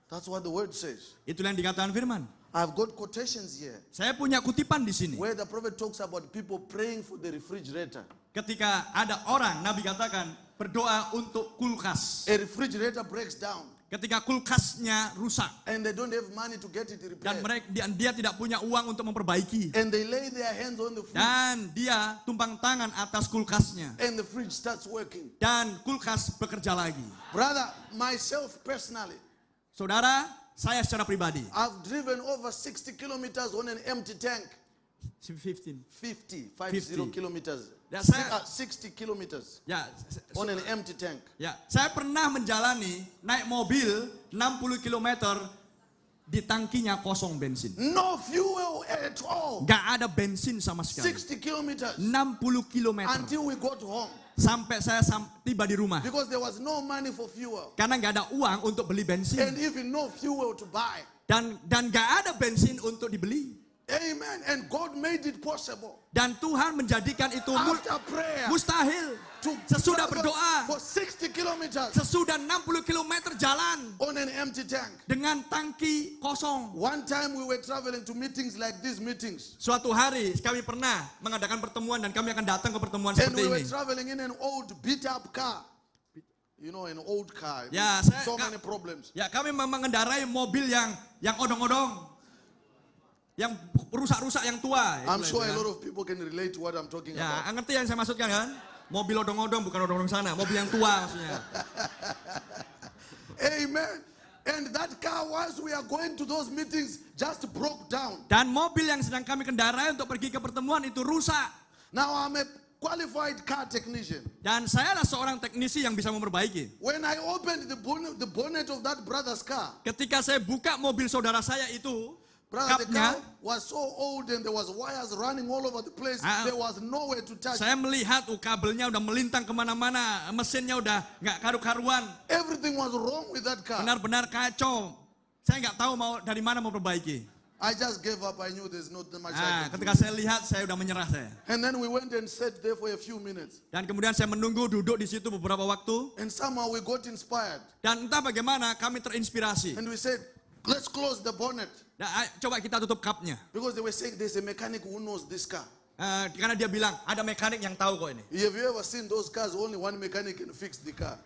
That's what the word says. Itulah yang dikatakan firman. I've got quotations here Saya punya kutipan di sini. where the prophet talks about people praying for the refrigerator. Ketika ada orang, Nabi katakan, berdoa untuk kulkas. A refrigerator breaks down Ketika kulkasnya rusak. and they don't have money to get it Dan repaired. dia tidak punya uang untuk memperbaiki. And they lay their hands on the fridge Dan dia tumpang tangan atas kulkasnya. and the fridge starts working. Dan kulkas bekerja lagi. Brother, myself personally, Saudara, saya secara pribadi. I've driven over 60 kilometers on an empty tank. 15. 50 kilometers. Ya, saya- 60 kilometers Ya, on an empty tank. ya, saya pernah menjalani naik mobil 60 km di tangkinya kosong bensin. No fuel at all. Gak ada bensin sama sekali. 60 kilometers 60 km. until we got home. Sampai saya tiba di rumah. Because there was no money for fuel. Karena gak ada uang untuk beli bensin. And even no fuel to buy. Dan gak ada bensin untuk dibeli. Amen. And God made it possible. Dan Tuhan menjadikan itu After prayer. mustahil. To Sesudah travel berdoa. for 60 kilometers Sesudah 60 km jalan. on an empty tank. Dengan tangki kosong. One time we were traveling to meetings like these meetings. Suatu hari kami pernah mengadakan pertemuan dan kami akan datang ke pertemuan And seperti we were ini. traveling in an old beat up car. You know, an old car. Ya, So many problems. Ya, kami mengendarai mobil yang odong-odong. Yang rusak-rusak yang tua. I'm Itulah sure itu a kan. lot of people can relate to what I'm talking Ya, about. ngerti yang saya maksudkan kan? Mobil odong-odong bukan odong-odong sana, mobil yang tua maksudnya. Amen. And that car, once we are going to those meetings, just broke down. Dan mobil yang sedang kami kendarai untuk pergi ke pertemuan itu rusak. Now I'm a qualified car technician. Dan saya adalah seorang teknisi yang bisa memperbaiki. When I opened the bonnet of that brother's car, Ketika saya buka mobil saudara saya itu, brother, the kapnya, car was so old and there was wires running all over the place. Ah, There was nowhere to touch. saya melihat kabelnya udah melintang kemana-mana, mesinnya udah nggak karu-karuan, Everything was wrong with that car. benar-benar kacau. Saya nggak tahu mau dari mana mau perbaiki. I just gave up. I knew there's not much I Nah, could do. ketika saya lihat, saya udah menyerah saya. And then we went and sat there for a few minutes. Dan kemudian saya menunggu duduk di situ beberapa waktu. And somehow we got inspired. Dan entah bagaimana kami terinspirasi. And we said, let's close the bonnet. Nah, coba kita tutup kapnya. Because they were saying there's a mechanic who knows this car. Karena dia bilang, ada mekanik yang tahu kok ini. Have you ever seen those cars? Only one mechanic can fix the car.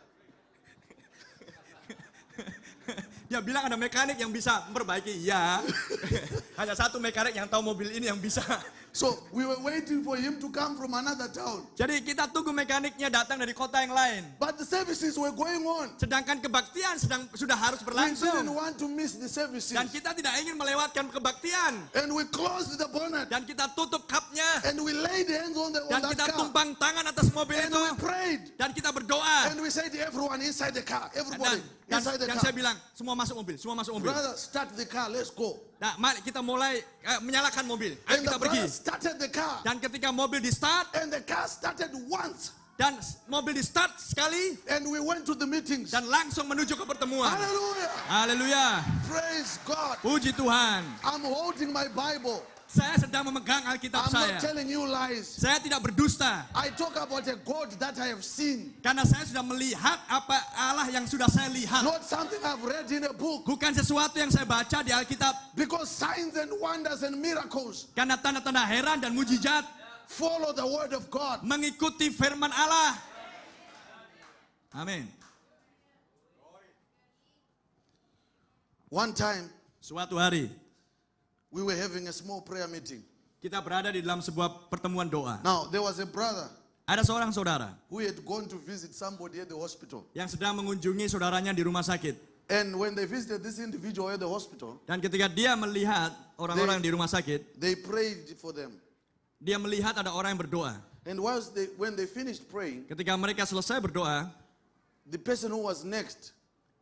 Dia bilang ada mekanik yang bisa memperbaiki. Ya, hanya satu mekanik yang tahu mobil ini yang bisa. So we were waiting for him to come from another town. Jadi kita tunggu mekaniknya datang dari kota yang lain. But the services were going on. Sedangkan kebaktian sudah harus We berlangsung. didn't want to miss the services. Dan kita tidak ingin melewatkan kebaktian. And we closed the bonnet. Dan kita tutup kapnya. And we laid hands on Dan that kita car. tumpang tangan atas mobil And itu. we prayed. Dan kita berdoa. And we said everyone inside the car. Everybody inside the Dan saya car. bilang, semua masuk mobil, semua masuk mobil. Brother, start the car. Let's go. Nah, mari kita mulai menyalakan mobil. Ayo And kita the pergi. brother started the car. Dan ketika mobil di start, And the car started once. dan mobil di start sekali, And we went to the meetings. dan langsung menuju ke pertemuan. Hallelujah. Haleluya. Praise God. Puji Tuhan. I'm holding my Bible. Saya sedang memegang Alkitab I'm saya. not telling you lies. Saya tidak berdusta. I talk about a God that I have seen. Karena saya sudah melihat apa Allah yang sudah saya lihat. Not something I've read in a book. Bukan sesuatu yang saya baca di Alkitab. Because signs and wonders and miracles Karena tanda-tanda heran dan mujizat follow the word of God. mengikuti firman Allah. Amin. One time, Suatu hari, we were having a small prayer meeting. kita berada di dalam sebuah pertemuan doa. Now, there was a brother Ada seorang saudara who had gone to visit somebody at the hospital. yang sedang mengunjungi saudaranya di rumah sakit. And when they visited this individual at the hospital, Dan ketika dia melihat orang-orang di rumah sakit, they prayed for them. dia melihat ada orang yang berdoa. And when they finished praying, Ketika mereka selesai berdoa, the person who was next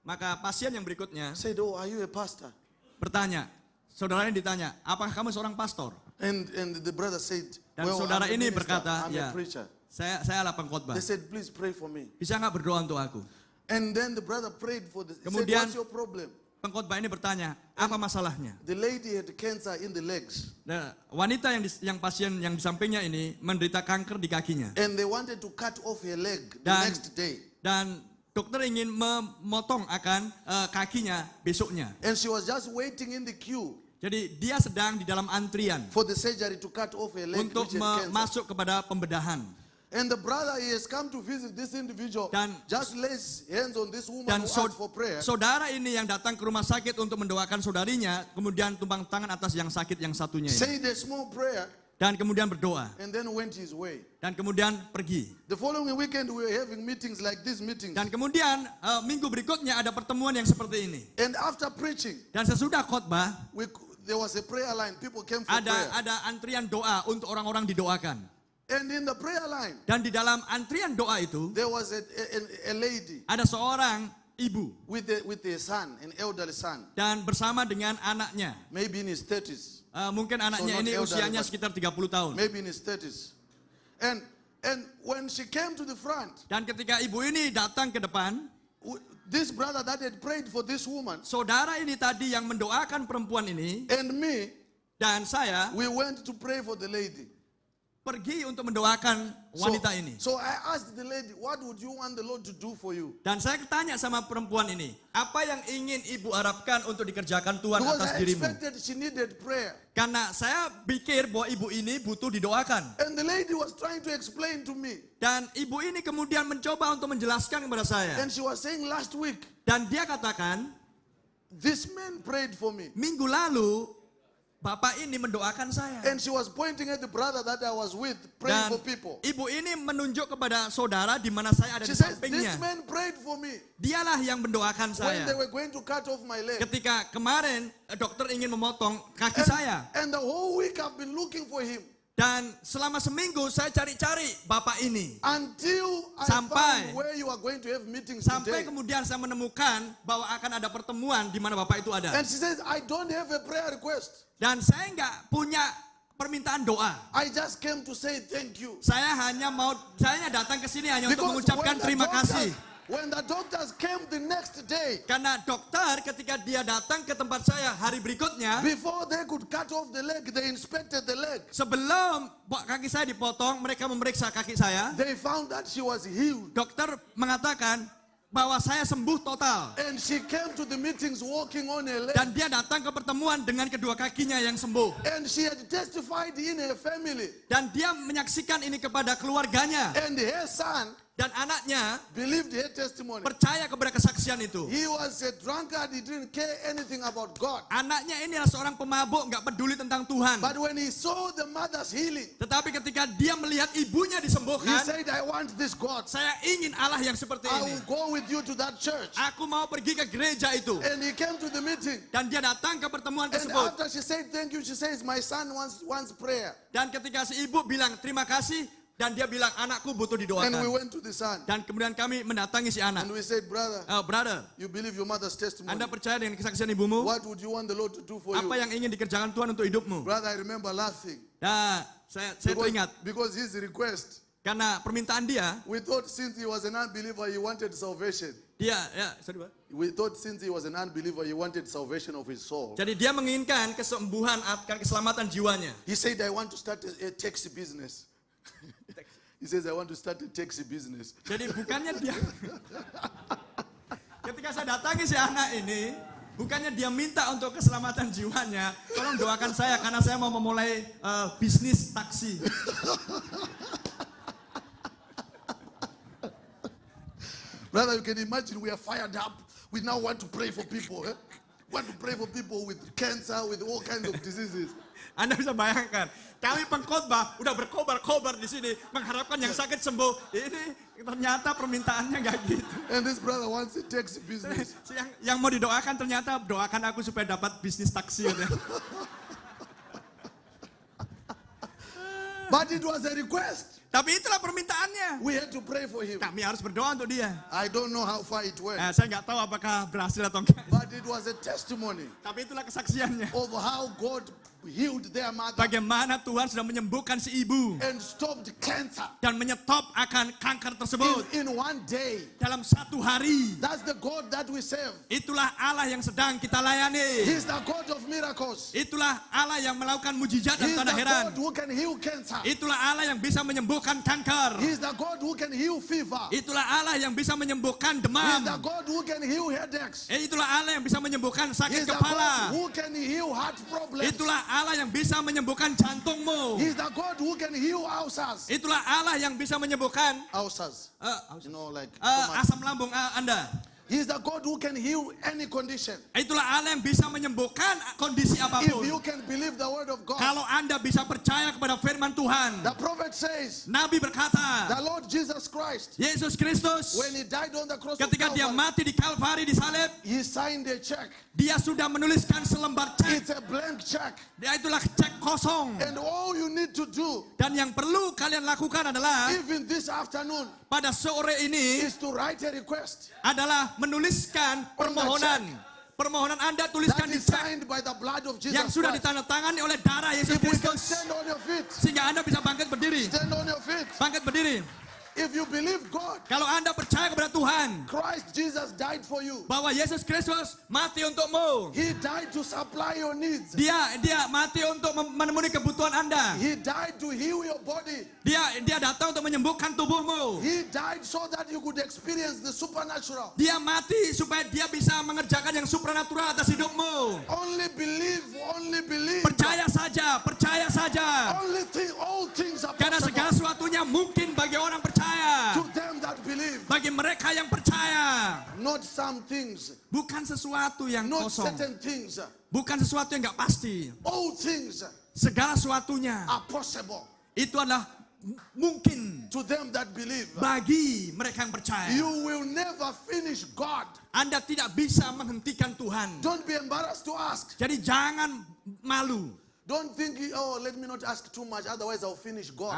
maka pasien yang berikutnya said, "Oh, are you a pastor?" bertanya, saudaranya ditanya, apakah kamu seorang pastor? And the brother said, Dan "Well, saudara I'm a ini minister, berkata, I'm ya, a preacher." saya adalah pengkhotbah. They said, "Please pray for me." Bisa nggak berdoa untuk aku? And then the brother prayed for this. He said, Kemudian- "What's your problem?" Pengkhotbah ini bertanya, apa masalahnya? The lady had cancer in the legs. Nah, wanita yang pasien yang di sampingnya ini menderita kanker di kakinya. And they wanted to cut off her leg the Dan- next day. Dan dokter ingin memotong akan kakinya besoknya. And she was just waiting in the queue Jadi dia sedang di dalam antrian for the surgery to cut off her leg untuk which had cancer. masuk kepada pembedahan. And the brother, he has come to visit this individual, Dan- just lays hands on this woman Dan who asked for prayer. saudara ini yang datang ke rumah sakit untuk mendoakan saudarinya, kemudian tumpang tangan atas yang sakit yang satunya ini. Said a small prayer Dan kemudian berdoa. and then went his way. Dan kemudian pergi. The following weekend we were having meetings like these meetings. Dan kemudian minggu berikutnya ada pertemuan yang seperti ini. And after preaching, Dan sesudah khotbah, there was a prayer line. People came for prayer. ada antrian doa untuk orang-orang didoakan. And in the prayer line, Dan di dalam antrian doa itu, there was a lady ada seorang ibu. with a son, an elderly son, Dan bersama dengan anaknya. maybe in his 30s, Mungkin not anaknya ini elderly, usianya but- sekitar 30 tahun. maybe in his 30s. And when she came to the front, Dan ketika ibu ini datang ke depan, this brother that had prayed for this woman saudara ini tadi yang mendoakan perempuan ini, and me, dan saya we went to pray for the lady. pergi untuk mendoakan wanita ini. So I asked the lady, what would you want the Lord to do for you? Dan saya tanya sama perempuan ini, apa yang ingin ibu harapkan untuk dikerjakan Tuhan Because atas I dirimu? expected she needed prayer. Karena saya pikir bahwa ibu ini butuh didoakan. And the lady was trying to explain to me. Dan ibu ini kemudian mencoba untuk menjelaskan kepada saya. And she was saying last week, Dan dia katakan, this man prayed for me. minggu lalu bapak ini mendoakan saya. And she was pointing at the brother that I was with, praying Dan for people. ibu ini menunjuk kepada saudara di mana saya ada She di says, this sampingnya. man prayed for me Dialah yang mendoakan when they saya. were going to cut off my leg. Ketika kemarin dokter ingin memotong kaki saya. And the whole week I've been looking for him. Dan selama seminggu saya cari-cari bapak ini. Until I Sampai- found where you are going to have meetings Sampai today. kemudian saya menemukan bahwa akan ada pertemuan di mana bapak itu ada. And she says, I don't have a prayer request. Dan saya nggak punya permintaan doa. I just came to say thank you. Saya datang ke sini hanya untuk mengucapkan terima kasih. when the doctors came the next day, Karena dokter ketika dia datang ke tempat saya hari berikutnya, before they could cut off the leg, they inspected the leg. sebelum kaki saya dipotong, mereka memeriksa kaki saya. They found that she was healed. Dokter mengatakan bahwa saya sembuh total. And she came to the meetings walking on her leg. Dan dia datang ke pertemuan dengan kedua kakinya yang sembuh. And she had testified in her family. Dan dia menyaksikan ini kepada keluarganya. And her son Dan anaknya believed her testimony. percaya kepada kesaksian itu. He was a drunkard, he didn't care anything about God. Anaknya ini adalah seorang pemabuk, nggak peduli tentang Tuhan. But when he saw the mother's healing, Tetapi ketika dia melihat ibunya he disembuhkan, said, I want this God. saya ingin Allah yang seperti I ini. will go with you to that church. Aku mau pergi ke gereja itu. And he came to the meeting. Dan dia datang ke pertemuan And tersebut. after she said thank you, she says, my son wants prayer. Dan ketika si ibu bilang terima kasih, dan dia bilang anakku butuh And we didoakan. went to the son. Dan kemudian kami mendatangi si anak. And we said, brother, Brother, you believe your mother's testimony. Anda percaya dengan kesaksian ibumu? What would you want the Lord to do for Apa you? yang ingin dikerjakan Tuhan untuk hidupmu? Brother, I remember laughing. Nah, saya teringat. Because his request, Karena permintaan dia, we thought since he was an unbeliever, he wanted salvation. sorry, Pak. We thought since he was an unbeliever, he wanted salvation of his soul. Jadi dia menginginkan kesembuhan, akan keselamatan jiwanya. He said, I want to start a taxi business. He says, I want to start a taxi business. Jadi bukannya dia, ketika saya datangi si anak ini, bukannya dia minta untuk keselamatan jiwanya, tolong doakan saya karena saya mau memulai bisnis taksi. Brother, you can imagine we are fired up. We now want to pray for people. Want to pray for people with cancer, with all kinds of diseases. Anda bisa bayangkan, kami pengkhotbah udah berkobar-kobar di sini mengharapkan yang sakit sembuh. Ini ternyata permintaannya nggak gitu. And this brother wants a taxi business. Yang mau didoakan ternyata doakan aku supaya dapat bisnis taksi. But it was a request. Tapi itulah permintaannya. We had to pray for him. Kami harus berdoa untuk dia. I don't know how far it went. Saya nggak tahu apakah berhasil atau enggak. But it was a testimony Tapi itulah kesaksiannya. of how God healed their mother Bagaimana Tuhan sudah menyembuhkan si ibu and stopped cancer dan menyetop akan kanker tersebut in one day. dalam satu hari. That's the God that we serve. Itulah Allah yang sedang kita layani. He's the God of miracles. Itulah Allah yang melakukan mujizat dan He's tanda the heran. God who can heal cancer. Itulah Allah yang bisa menyembuhkan kanker. He's the God who can heal fever. Itulah Allah yang bisa menyembuhkan He's demam. the God who can heal headaches. Itulah Allah yang bisa menyembuhkan sakit He's the kepala. God who can heal heart problems. Itulah Allah yang bisa menyembuhkan jantungmu. He's the God who can heal ulcers. Itulah Allah yang bisa menyembuhkan Ulcers. You know, like asam lambung Anda. He's the God who can heal any condition. Itulah Allah yang bisa menyembuhkan kondisi If apapun. you can believe the word of God. Kalau Anda bisa percaya kepada firman Tuhan. The prophet says, Nabi berkata, the Lord Jesus Christ, Yesus Kristus when he died on the cross of ketika dia Calvary, mati di Kalvari di salib, he signed a check. dia sudah menuliskan selembar cek. It's a blank check. Dia itulah cek kosong. And all you need to do, Dan yang perlu kalian lakukan adalah even this afternoon, pada sore ini is to write a request adalah menuliskan permohonan. Permohonan Anda tuliskan that di is cek signed by the blood of Jesus yang sudah Christ. ditandatangani oleh darah Yesus If we can Kristus. stand on your feet, Sehingga Anda bisa bangkit berdiri. stand on your feet. Bangkit berdiri. If you believe God, Kalau Anda percaya kepada Tuhan Christ Jesus died for you. bahwa Yesus Kristus mati untukmu. He died to supply your needs. Dia mati untuk memenuhi kebutuhan Anda. He died to heal your body. Dia datang untuk menyembuhkan tubuhmu. He died so that you could experience the supernatural. Dia mati supaya dia bisa mengerjakan yang supranatural atas hidupmu. Only believe, only believe. Percaya saja, percaya saja. All things are Karena segala possible sesuatunya mungkin bagi orang percaya. to them that believe. Bagi mereka yang percaya. Not some things, Bukan sesuatu yang not kosong. certain things. Bukan sesuatu yang gak pasti. All things Segala sesuatunya are possible itu adalah mungkin to them that believe. bagi mereka yang percaya. You will never finish God. Anda tidak bisa menghentikan Tuhan. Don't be embarrassed to ask. Jadi jangan malu. Don't think, oh, let me not ask too much, otherwise I'll finish God.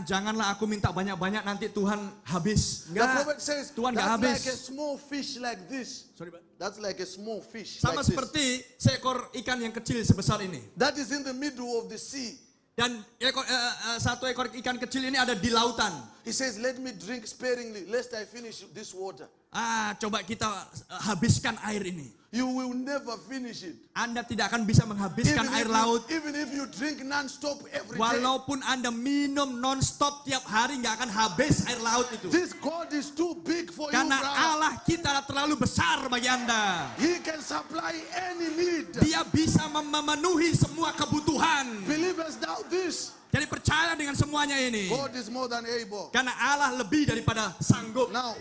Janganlah aku minta banyak-banyak, nanti Tuhan habis. The prophet says, Tuhan nggak that's habis. like a small fish like this. Sorry, Pak. That's like a small fish Sama like this. seperti seekor ikan yang kecil sebesar ini. That is in the middle of the sea. Dan satu ekor ikan kecil ini ada di lautan. He says, let me drink sparingly, lest I finish this water. Coba kita habiskan air ini. You will never finish it. Anda tidak akan bisa menghabiskan air laut. Even if you drink non-stop every day. Walaupun Anda minum non-stop tiap hari, nggak akan habis air laut itu. This God is too big for Karena you, brother. Allah kita terlalu besar bagi Anda. He can supply any need. Dia bisa memenuhi semua kebutuhan. Believers now this. Jadi percaya dengan semuanya ini. God is more than able. Karena Allah lebih daripada sanggup. Now,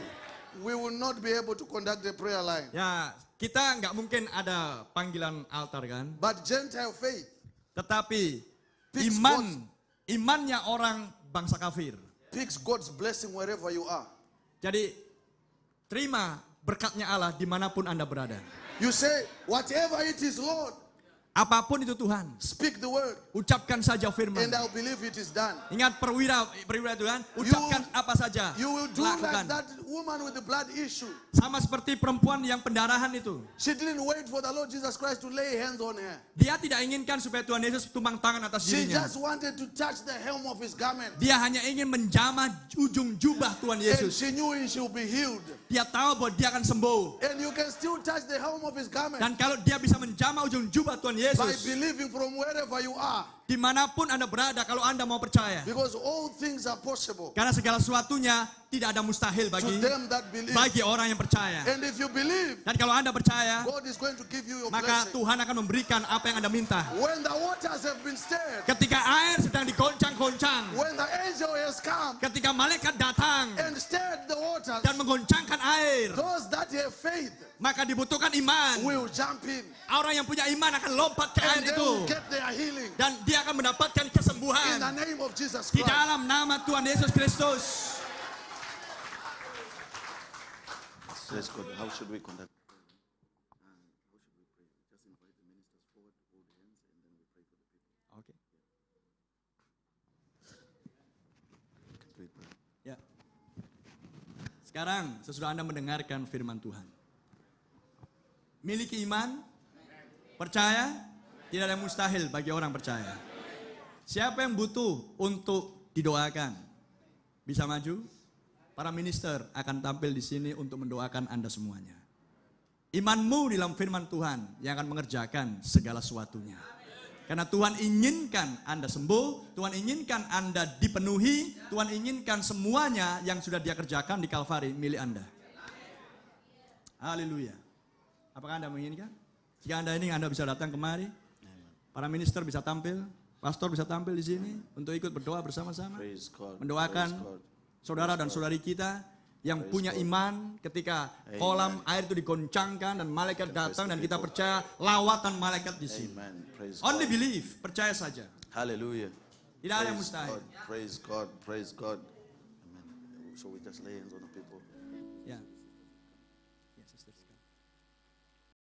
we will not be able to conduct the prayer line. Ya, kita nggak mungkin ada panggilan altar kan. But Gentile faith Tetapi Picks imannya orang bangsa kafir. picks God's blessing wherever you are. Jadi terima berkatnya Allah dimanapun Anda berada. You say, whatever it is, Lord, Apapun itu Tuhan, speak the word, ucapkan saja firman. and I'll believe it is done. Ingat perwira Tuhan, ucapkan apa saja. You will do like Lakukan. that woman with the blood issue. Sama seperti perempuan yang pendarahan itu. She didn't wait for the Lord Jesus Christ to lay hands on her. Dia tidak inginkan supaya Tuhan Yesus tumpang tangan atas She dirinya. just wanted to touch the hem of his garment. Dia hanya ingin menjamah ujung jubah Tuhan And Yesus. she knew she will be healed. Dia tahu bahwa dia akan sembuh. And you can still touch the hem of his garment Dan kalau dia bisa menjamah ujung jubah Tuhan by Yesus, believing from wherever you are. dimanapun Anda berada, kalau Anda mau percaya. Because all things are possible Karena segala sesuatunya tidak ada mustahil to bagi them that believe. orang yang percaya. And if you believe, Dan kalau Anda percaya, God is going to give you your maka blessing. Tuhan akan memberikan apa yang Anda minta. When the waters have been stirred, Ketika air sedang digoncang-goncang, when the angel has come ketika malaikat datang and stirred the waters, dan menggoncangkan air, those that have faith maka dibutuhkan iman. will jump in Orang yang punya iman akan lompat ke air and they itu. will get their healing Dan dia akan mendapatkan in kesembuhan the name of Jesus di Christ. dalam nama Tuhan Yesus Kristus. Let's go. How should we conduct? Oke. Ya. Sekarang sesudah Anda mendengarkan firman Tuhan, miliki iman, percaya, tidak ada yang mustahil bagi orang percaya. Siapa yang butuh untuk didoakan? Bisa maju? Para minister akan tampil di sini untuk mendoakan Anda semuanya. Imanmu dalam firman Tuhan yang akan mengerjakan segala sesuatunya. Karena Tuhan inginkan Anda sembuh, Tuhan inginkan Anda dipenuhi, Tuhan inginkan semuanya yang sudah Dia kerjakan di Kalvari milik Anda. Haleluya. Apakah Anda menginginkan? Jika Anda ini, Anda bisa datang kemari. Para minister bisa tampil, pastor bisa tampil di sini untuk ikut berdoa bersama-sama. Praise God. Mendoakan Praise God. saudara dan saudari kita yang punya iman ketika kolam air itu digoncangkan dan malaikat datang dan kita percaya lawatan malaikat di sini. Amen. Praise Only God. believe, percaya saja. Hallelujah. Tidak ada yang Praise mustahil. God. Praise God. Praise God. Amen. So we just lay hands on the people.